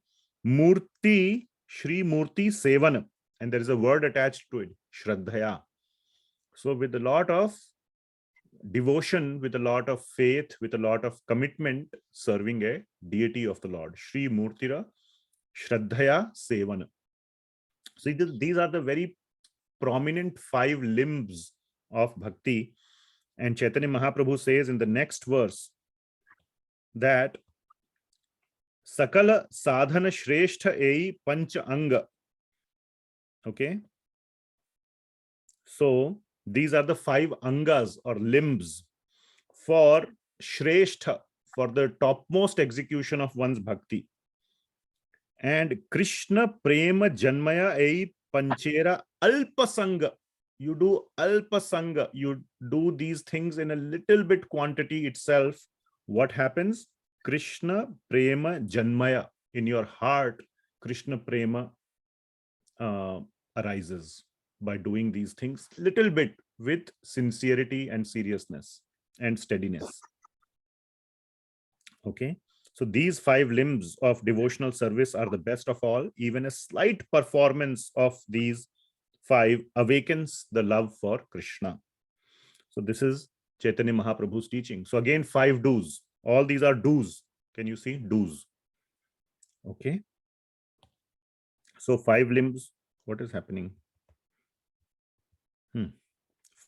Murti, Shri Murti Sevana, and there is a word attached to it, Shraddhaya. So with a lot of devotion, with a lot of faith, with a lot of commitment, serving a deity of the Lord. Shri Murtira Shraddhaya Sevana. So these are the very prominent 5 limbs of bhakti. And Chaitanya Mahaprabhu says in the next verse that Sakala Sadhana Shrestha Ei Pancha Anga. Okay. So these are the 5 angas or limbs for Shrestha, for the topmost execution of one's bhakti. And Krishna prema janmaya ei panchera alpasanga. You do alpasanga. You do these things in a little bit quantity itself. What happens? Krishna prema janmaya. In your heart, Krishna prema arises by doing these things little bit with sincerity and seriousness and steadiness. Okay, so these 5 limbs of devotional service are the best of all. Even a slight performance of these 5 awakens the love for Krishna. So this is Chaitanya Mahaprabhu's teaching. So again, 5 do's. All these are do's. Can you see? Do's. Okay. So 5 limbs. What is happening?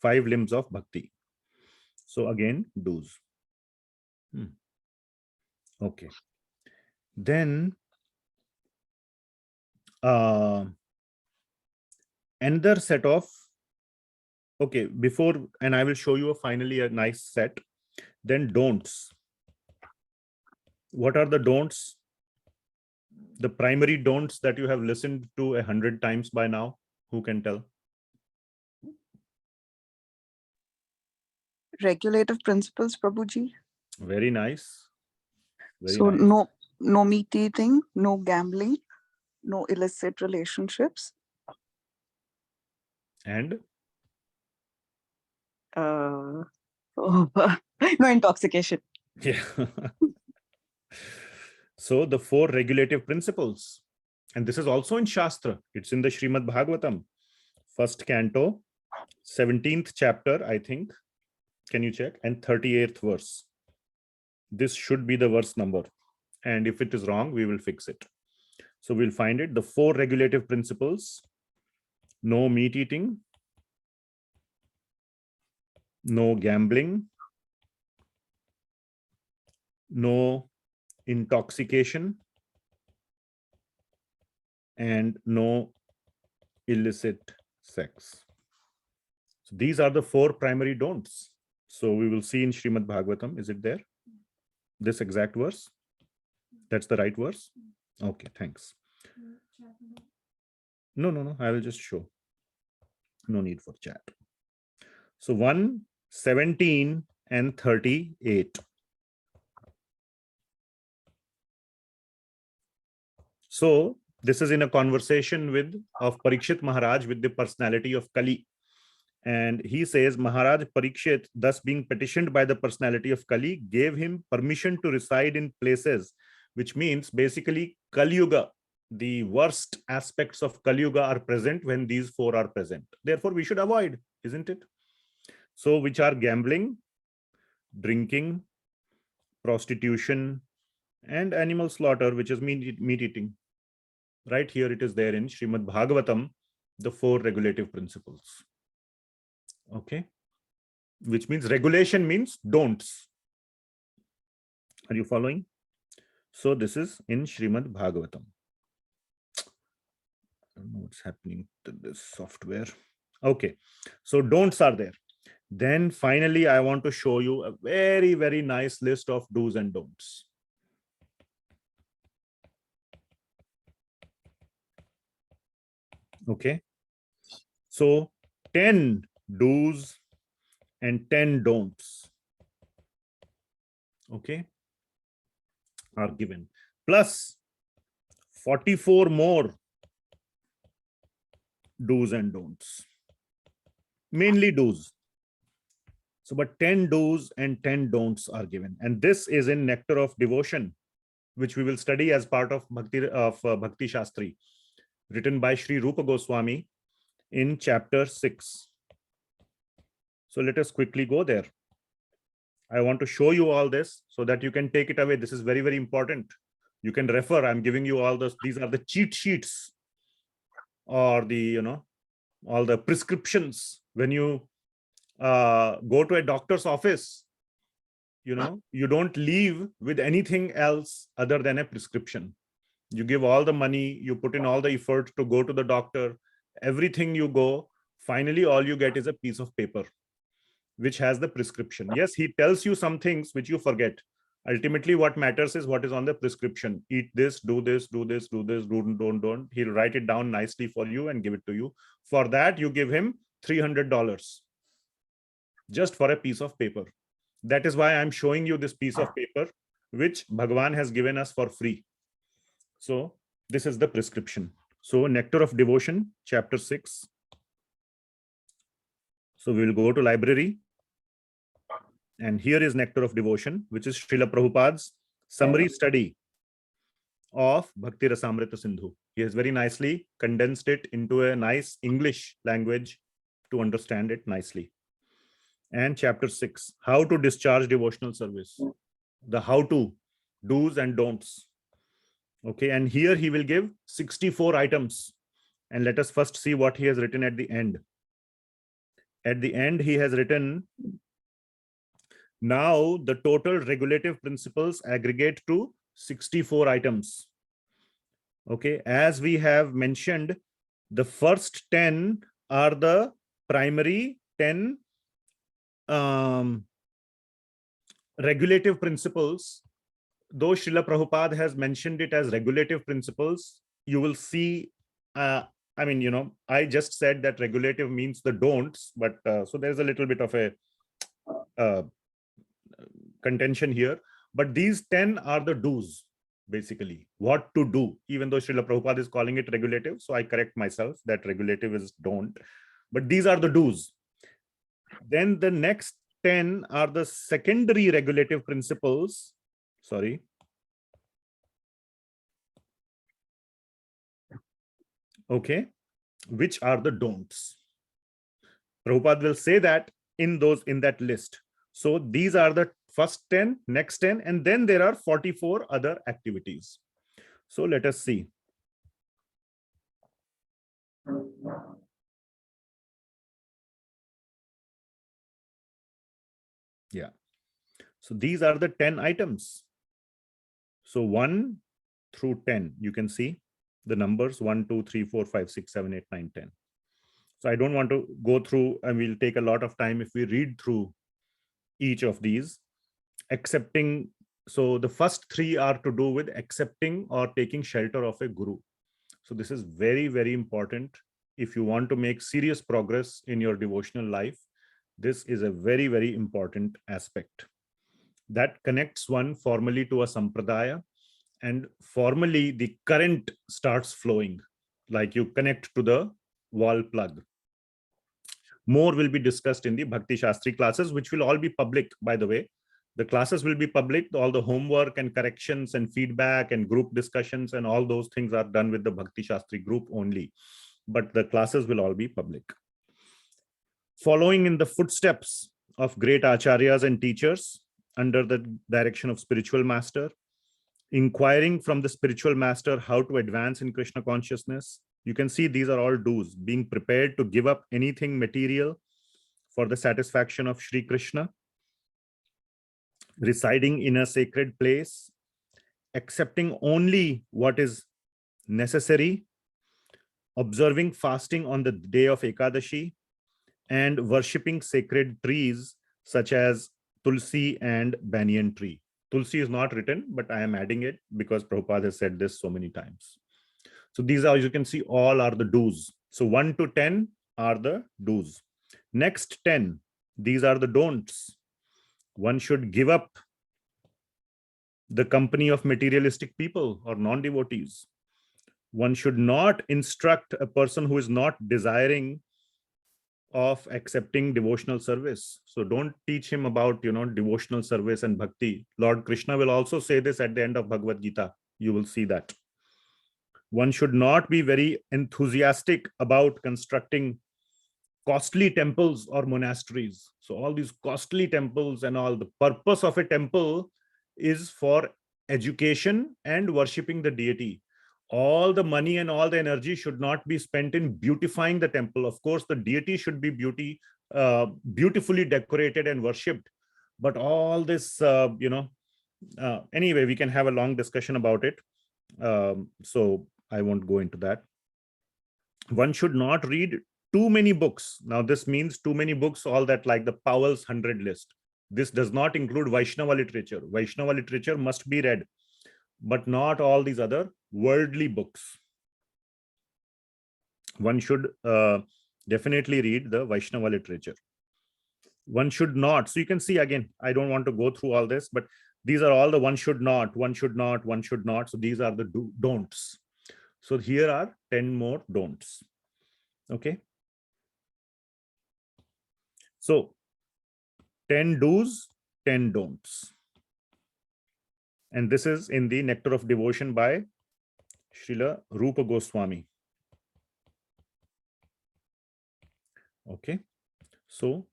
5 limbs of bhakti. So again, do's. Okay. Then another set of, okay, before, and I will show you finally a nice set. Then don'ts. What are the don'ts? The primary don'ts that you have listened to 100 times by now. Who can tell? Regulative principles, Prabhuji. Very nice. Very So nice. no meat eating, no gambling, no illicit relationships. And No intoxication. yeah. So the 4 regulative principles, and this is also in Shastra. It's in the Srimad Bhagavatam, 1st canto, 17th chapter, I think. Can you check? And 38th verse. This should be the verse number. And if it is wrong, we will fix it. So we'll find it. The 4 regulative principles: no meat eating, no gambling, no intoxication, and no illicit sex. So these are the 4 primary don'ts. So we will see in Srimad Bhagavatam. Is it there? This exact verse? That's the right verse? Okay, thanks. No. I will just show. No need for chat. So 1, 17, and 38. So this is in a conversation of Parikshit Maharaj with the personality of Kali. And he says, Maharaj Parikshit, thus being petitioned by the personality of Kali, gave him permission to reside in places, which means basically Kaliyuga. The worst aspects of Kaliyuga are present when these 4 are present. Therefore, we should avoid, isn't it? So, which are gambling, drinking, prostitution, and animal slaughter, which is meat eating. Right here it is there in Srimad Bhagavatam, the 4 regulative principles. Okay, which means regulation means don'ts. Are you following? So this is in Srimad Bhagavatam. I don't know what's happening to this software. Okay, so don'ts are there. Then finally, I want to show you a very, very nice list of do's and don'ts. Okay, so 10 do's and 10 don'ts, okay, are given, plus 44 more do's and don'ts, mainly do's. So, but 10 do's and 10 don'ts are given, and this is in Nectar of Devotion, which we will study as part of Bhakti Shastri, written by Sri Rupa Goswami in chapter 6. So let us quickly go there. I want to show you all this so that you can take it away. This is very, very important. You can refer. I'm giving you all this. These are the cheat sheets, or the, all the prescriptions. When you go to a doctor's office, you don't leave with anything else other than a prescription. You give all the money, you put in all the effort to go to the doctor, everything you go, finally, all you get is a piece of paper which has the prescription. Yes, he tells you some things which you forget. Ultimately, what matters is what is on the prescription. Eat this, do this, do this, do this, don't. He'll write it down nicely for you and give it to you. For that, you give him $300 just for a piece of paper. That is why I'm showing you this piece of paper, which Bhagavan has given us for free. So this is the prescription. So Nectar of Devotion, chapter 6. So we will go to library. And here is Nectar of Devotion, which is Srila Prabhupada's summary study of Bhakti Rasamrita Sindhu. He has very nicely condensed it into a nice English language to understand it nicely. And chapter 6, how to discharge devotional service. The how to, do's and don'ts. Okay, and here he will give 64 items. And let us first see what he has written at the end. At the end, he has written, now the total regulative principles aggregate to 64 items. Okay, as we have mentioned, the first 10 are the primary 10 regulative principles. Though Srila Prabhupada has mentioned it as regulative principles, you will see, I just said that regulative means the don'ts, but so there's a little bit of a contention here. But these 10 are the do's, basically, what to do, even though Srila Prabhupada is calling it regulative. So I correct myself that regulative is don't, but these are the do's. Then the next 10 are the secondary regulative principles. Sorry. Okay. Which are the don'ts. Prabhupada will say that in that list. So these are the first 10, next 10, and then there are 44 other activities. So let us see. Yeah. So these are the 10 items. So 1 through 10, you can see the numbers 1, 2, 3, 4, 5, 6, 7, 8, 9, 10. So I don't want to go through, and we'll take a lot of time if we read through each of these. Accepting, so the first 3 are to do with accepting or taking shelter of a guru. So this is very, very important. If you want to make serious progress in your devotional life, this is a very, very important aspect. That connects one formally to a sampradaya, and formally the current starts flowing, like you connect to the wall plug. More will be discussed in the Bhakti Shastri classes, which will all be public, by the way. The classes will be public. All the homework and corrections and feedback and group discussions and all those things are done with the Bhakti Shastri group only. But the classes will all be public. Following in the footsteps of great acharyas and teachers under the direction of spiritual master, inquiring from the spiritual master how to advance in Krishna consciousness. You can see these are all do's. Being prepared to give up anything material for the satisfaction of Sri Krishna. Residing in a sacred place. Accepting only what is necessary. Observing fasting on the day of Ekadashi. And worshipping sacred trees such as Tulsi and Banyan tree. Tulsi is not written, but I am adding it because Prabhupada has said this so many times. So these are, as you can see, all are the do's. So 1 to 10 are the do's. Next 10, these are the don'ts. One should give up the company of materialistic people or non-devotees. One should not instruct a person who is not desiring of accepting devotional service. So don't teach him about, devotional service and bhakti. Lord Krishna will also say this at the end of Bhagavad Gita. You will see that. One should not be very enthusiastic about constructing costly temples or monasteries. So all these costly temples and all, the purpose of a temple is for education and worshipping the deity. All the money and all the energy should not be spent in beautifying the temple. Of course, the deity should be beautifully decorated and worshipped. But all this, anyway, we can have a long discussion about it. So I won't go into that. One should not read too many books. Now, this means too many books, all that like the Powell's 100 list. This does not include Vaishnava literature. Vaishnava literature must be read, but not all these other worldly books. One should definitely read the Vaishnava literature. One should not. So you can see again, I don't want to go through all this, but these are all the one should not, one should not, one should not. So these are the don'ts. So here are 10 more don'ts. Okay. So 10 do's, 10 don'ts. And this is in the Nectar of Devotion by Srila Rupa Goswami. Okay. So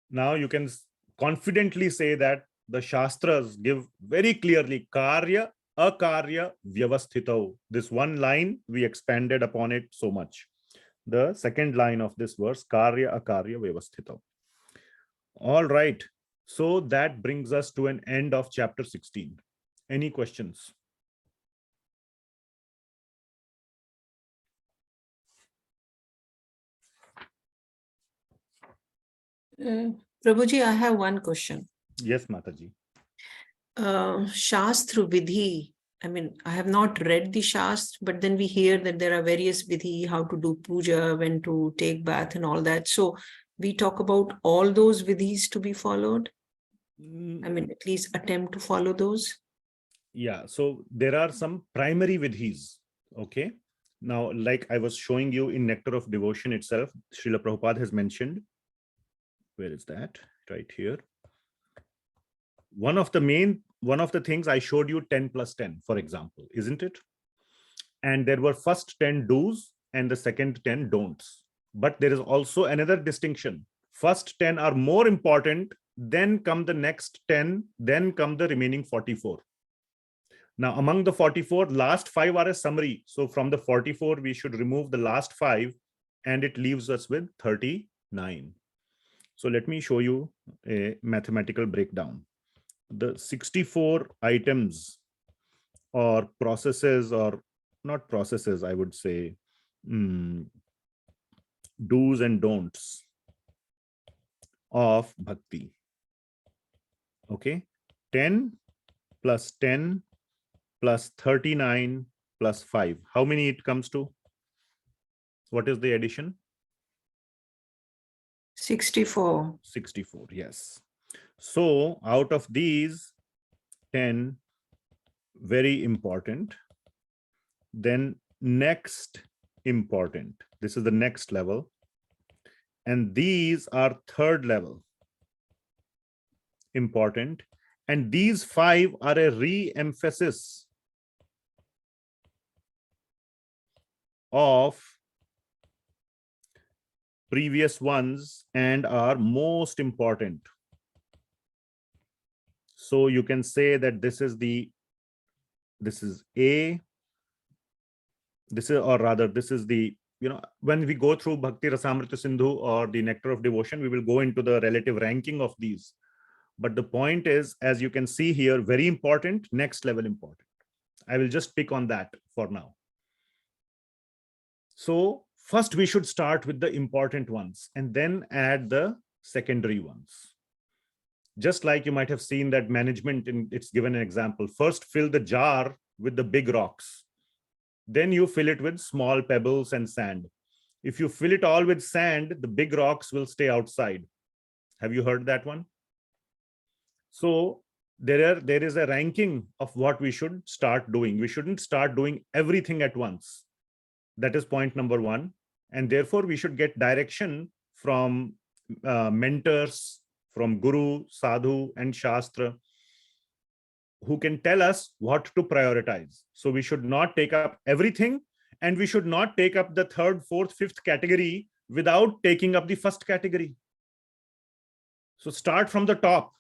now you can confidently say that the Shastras give very clearly Karya, Akarya, Vyavasthitau. This one line, we expanded upon it so much. The second line of this verse, Karya, Akarya, Vyavasthitau. All right. So that brings us to an end of chapter 16. Any questions? Prabhuji, I have one question. Yes, Mataji. Shastra vidhi. I mean, I have not read the Shastra, but then we hear that there are various vidhi, how to do puja, when to take bath and all that. So we talk about all those vidhis to be followed. I mean, at least attempt to follow those. Yeah, so there are some primary vidhis. Okay. Now, like I was showing you in Nectar of Devotion itself, Srila Prabhupada has mentioned. Where is that? Right here. One of the things I showed you 10 plus 10, for example, isn't it? And there were first 10 do's and the second 10 don'ts. But there is also another distinction. First 10 are more important, then come the next 10, then come the remaining 44. Now, among the 44, last 5 are a summary. So from the 44, we should remove the last 5 and it leaves us with 39. So let me show you a mathematical breakdown. The 64 items or processes, or not processes, I would say, do's and don'ts of bhakti. Okay, 10 plus 10 plus 39 plus 5. How many it comes to? What is the addition? 64. 64, yes. So out of these 10, very important, then next important. This is the next level. And these are third level important. And these 5 are a re-emphasis of previous ones and are most important. So you can say that this is A, this is the, when we go through Bhakti Rasamrita Sindhu or the Nectar of Devotion, we will go into the relative ranking of these. But the point is, as you can see here, very important, next level important. I will just pick on that for now. So first we should start with the important ones and then add the secondary ones. Just like you might have seen that management, it's given an example. First, fill the jar with the big rocks. Then you fill it with small pebbles and sand. If you fill it all with sand, the big rocks will stay outside. Have you heard that one? So there is a ranking of what we should start doing. We shouldn't start doing everything at once. That is point number 1. And therefore, we should get direction from mentors, from Guru, Sadhu, and Shastra, who can tell us what to prioritize. So we should not take up everything, and we should not take up the 3rd, 4th, 5th category without taking up the first category. So start from the top,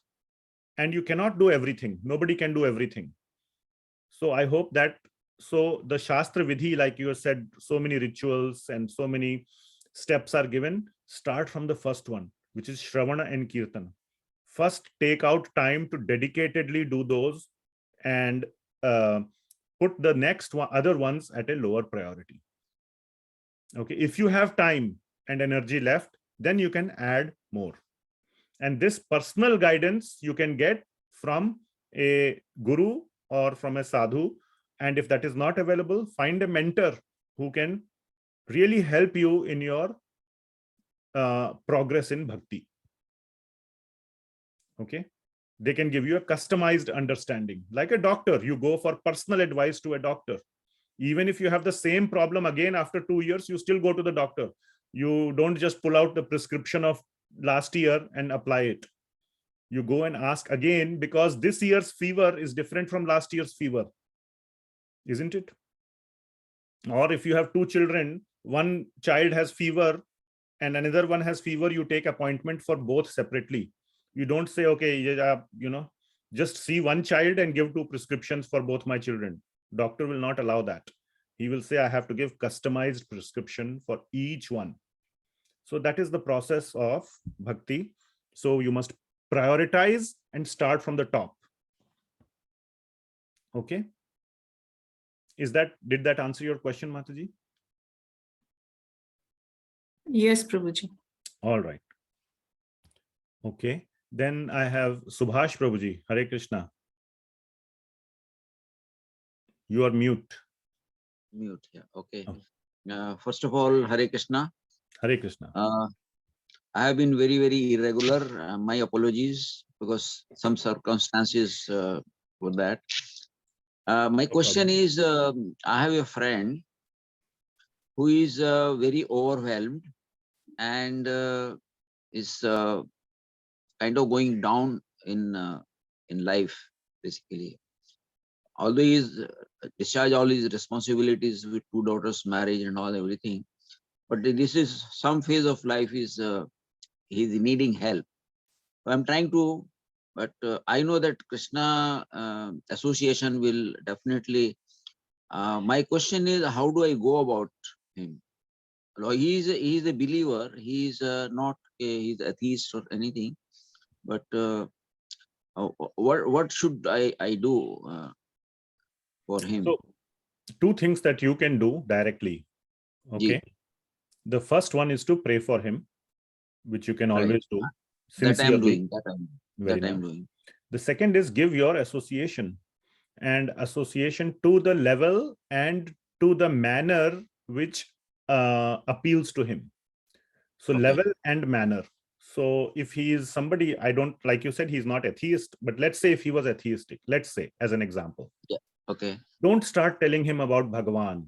and you cannot do everything. Nobody can do everything. So I hope that, so the Shastra Vidhi, like you said, so many rituals and so many steps are given. Start from the first one, which is Shravana and Kirtana. First, take out time to dedicatedly do those and put the next one, other ones at a lower priority. Okay, if you have time and energy left, then you can add more. And this personal guidance you can get from a guru or from a sadhu. And if that is not available, find a mentor who can really help you in your progress in bhakti. Okay. They can give you a customized understanding. Like a doctor, you go for personal advice to a doctor. Even if you have the same problem again after 2 years, you still go to the doctor. You don't just pull out the prescription of last year and apply it. You go and ask again, because this year's fever is different from last year's fever, isn't it? Or if you have 2 children, one child has fever and another one has fever, you take appointment for both separately. You don't say, okay, just see one child and give 2 prescriptions for both my children. Doctor will not allow that. He will say, I have to give customized prescription for each one. So that is the process of bhakti. So you must prioritize and start from the top. Okay. Did that answer your question, Mataji? Yes, Prabhuji. All right. Okay. Then I have Subhash Prabhuji. Hare Krishna. You are mute. Mute, yeah. Okay. First of all, Hare Krishna. Hare Krishna. I have been very, very irregular. My apologies, because some circumstances for that. My question is, I have a friend who is very overwhelmed and is kind of going down in life, basically. Although he is discharged all his responsibilities with 2 daughters' marriage and all everything, but this is some phase of life is he's needing help. I'm trying to, but I know that Krishna association will definitely. My question is, how do I go about him? He is a believer. He is not he's atheist or anything, but what should I do for him? So 2 things that you can do directly. Okay. The first one is to pray for him, which you can always do. That I'm Sincerely. doing. Very nice. I'm doing. The second is give your association, and association to the level and to the manner which appeals to him. So level and manner. So if he is somebody, I don't, like you said, he's not atheist, but let's say if he was atheistic, let's say as an example. Yeah. Okay. Don't start telling him about Bhagavan.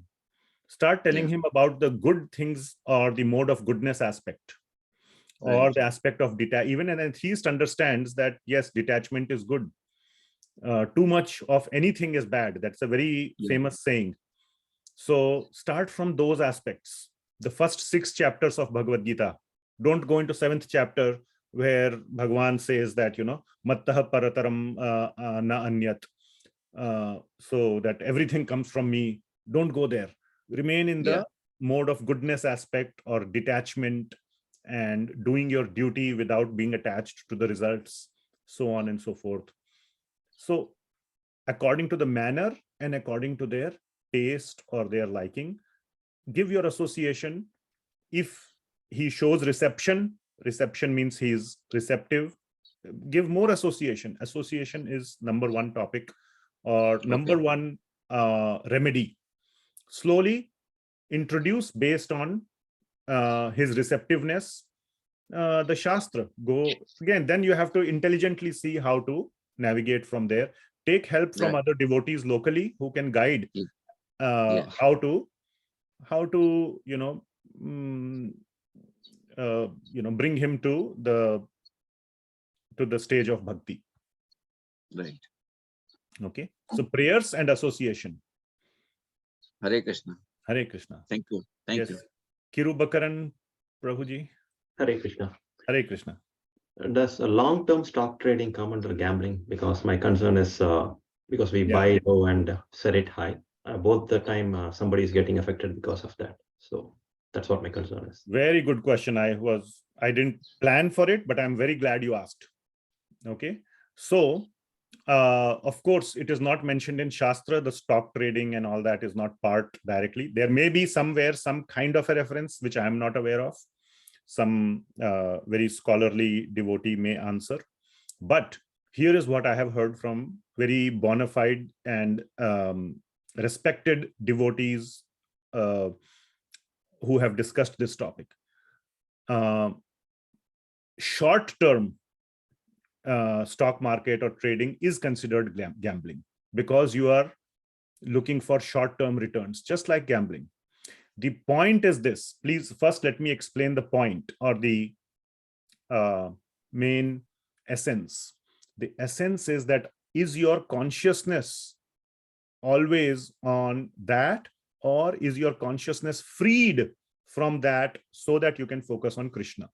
Start telling him about the good things or the mode of goodness aspect, or the aspect of even an atheist understands that yes, detachment is good. Too much of anything is bad. That's a very famous saying. So start from those aspects. The first 6 chapters of Bhagavad Gita. Don't go into 7th chapter where Bhagavan says that, mattaha parataram na anyat. So that everything comes from me. Don't go there. Remain in the mode of goodness aspect or detachment and doing your duty without being attached to the results, so on and so forth. So according to the manner and according to their taste or their liking, give your association. If he shows reception means he is receptive, give more association. Association is number 1 topic or number 1 remedy. Slowly introduce based on his receptiveness the Shastra. Go again, then you have to intelligently see how to navigate from there. Take help from other devotees locally who can guide how to bring him to the stage of bhakti. Right. Okay. So prayers and association. Hare Krishna. Hare Krishna. Thank you. Thank you. Kiru Bakaran Prabhuji. Hare Krishna. Hare Krishna. Does a long-term stock trading come under gambling? Because my concern is because we buy low and sell it high. Both the time somebody is getting affected because of that. So that's what my concern is. Very good question. I didn't plan for it, but I'm very glad you asked. Okay. So of course, it is not mentioned in Shastra. The stock trading and all that is not part directly. There may be somewhere some kind of a reference which I am not aware of. some very scholarly devotee may answer. But here is what I have heard from very bona fide and respected devotees who have discussed this topic. Short-term stock market or trading is considered gambling, because you are looking for short-term returns, just like gambling. The point is this. Please, first let me explain the point, or the main essence. The essence is that, is your consciousness always on that, or is your consciousness freed from that so that you can focus on Krishna?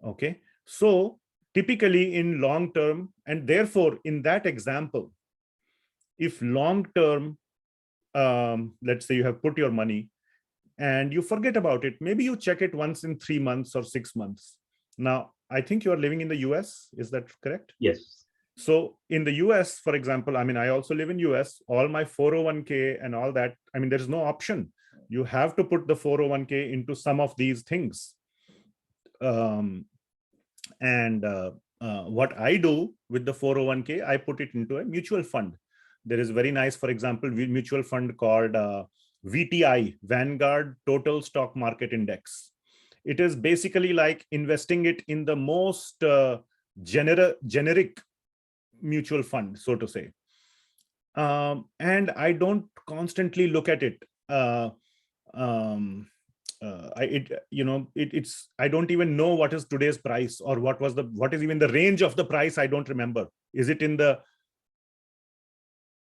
Okay, so typically in long term, and therefore in that example, if long term, let's say you have put your money and you forget about it, maybe you check it once in 3 months or 6 months. Now, I think you are living in the US, is that correct? Yes. So in the US, for example, I mean, I also live in US, all my 401k and all that, I mean, there's no option. You have to put the 401k into some of these things. What I do with the 401k, I put it into a mutual fund. There is very nice, for example, mutual fund called VTI, Vanguard Total Stock Market Index. It is basically like investing it in the most generic mutual fund, so to say. And I don't constantly look at it. I don't even know what is today's price, or what is even the range of the price. I don't remember. Is it in the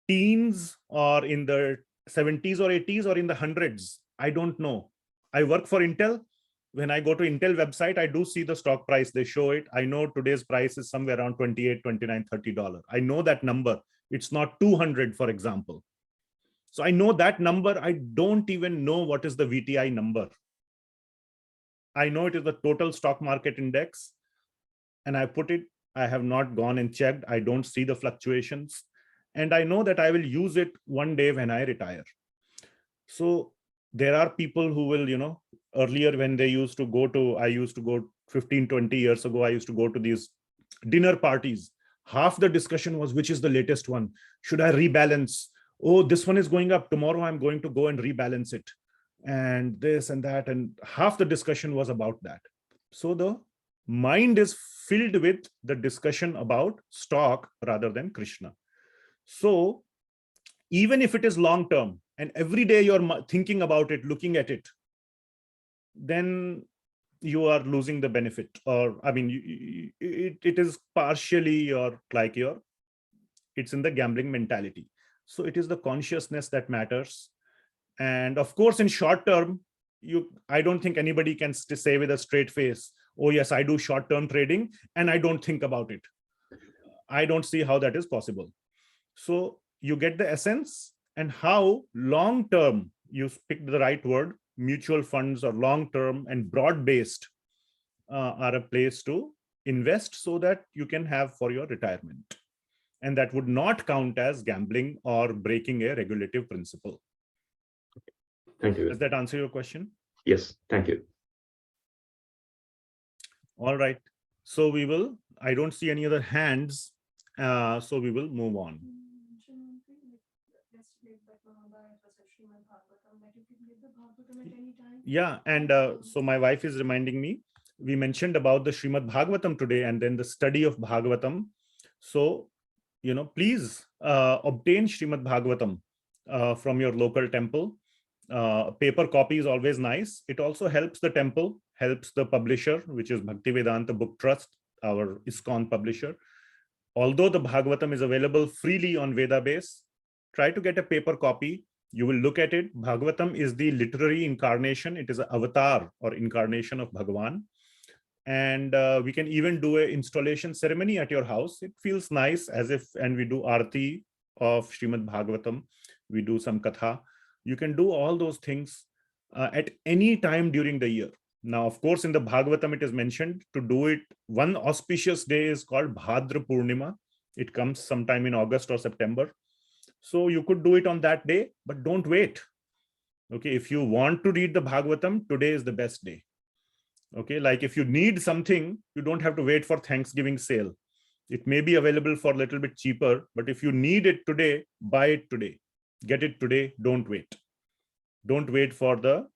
teens, or in the 70s or 80s, or in the hundreds? I don't know. I work for Intel. When I go to Intel website, I do see the stock price. They show it. I know today's price is somewhere around $28, $29, $30. I know that number. It's not 200, for example. So I know that number. I don't even know what is the VTI number. I know it is the total stock market index, and I put it. I have not gone and checked. I don't see the fluctuations. And I know that I will use it one day when I retire. So there are people who will, earlier when they used to go to, I used to go 15, 20 years ago, I used to go to these dinner parties. Half the discussion was, which is the latest one? Should I rebalance? Oh, this one is going up. Tomorrow I'm going to go and rebalance it. And this and that. And half the discussion was about that. So the mind is filled with the discussion about stock rather than Krishna. So even if it is long term, and every day you're thinking about it, looking at it, then you are losing the benefit. Or, I mean, it is partially it's in the gambling mentality. So it is the consciousness that matters. And of course, in short term, I don't think anybody can say with a straight face, oh yes, I do short-term trading and I don't think about it. I don't see how that is possible. So you get the essence, and how long-term, you picked the right word, mutual funds or long-term and broad-based are a place to invest so that you can have for your retirement. And that would not count as gambling or breaking a regulative principle. Thank you. Does that answer your question? Yes, thank you. All right. So I don't see any other hands. So we will move on. Yeah, and so my wife is reminding me, we mentioned about the Srimad Bhagavatam today, and then the study of Bhagavatam. So, please obtain Srimad Bhagavatam from your local temple. Paper copy is always nice. It also helps the temple, helps the publisher, which is Bhaktivedanta Book Trust, our ISKCON publisher. Although the Bhagavatam is available freely on Vedabase, try to get a paper copy. You will look at it. Bhagavatam is the literary incarnation. It is an avatar or incarnation of Bhagavan. And we can even do an installation ceremony at your house. It feels nice, and we do Aarti of Srimad Bhagavatam. We do some Katha. You can do all those things at any time during the year. Now, of course, in the Bhagavatam, it is mentioned to do it. One auspicious day is called Bhadra Purnima. It comes sometime in August or September. So you could do it on that day, but don't wait. Okay, if you want to read the Bhagavatam, today is the best day. Okay, like if you need something, you don't have to wait for Thanksgiving sale. It may be available for a little bit cheaper, but if you need it today, buy it today. Get it today, don't wait. Don't wait for the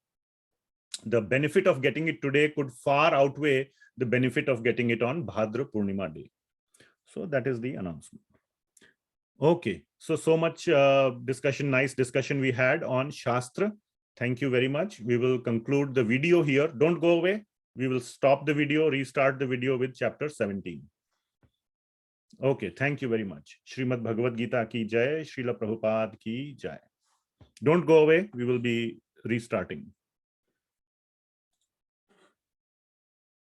benefit of getting it today could far outweigh the benefit of getting it on Bhadra Purnima day. So that is the announcement. Okay, so much discussion, nice discussion we had on Shastra. Thank you very much. We will conclude the video here. Don't go away. We will stop the video, restart the video with chapter 17. Okay, thank you very much. Srimad Bhagavad Gita ki jai, Srila Prabhupada ki jai. Don't go away. We will be restarting.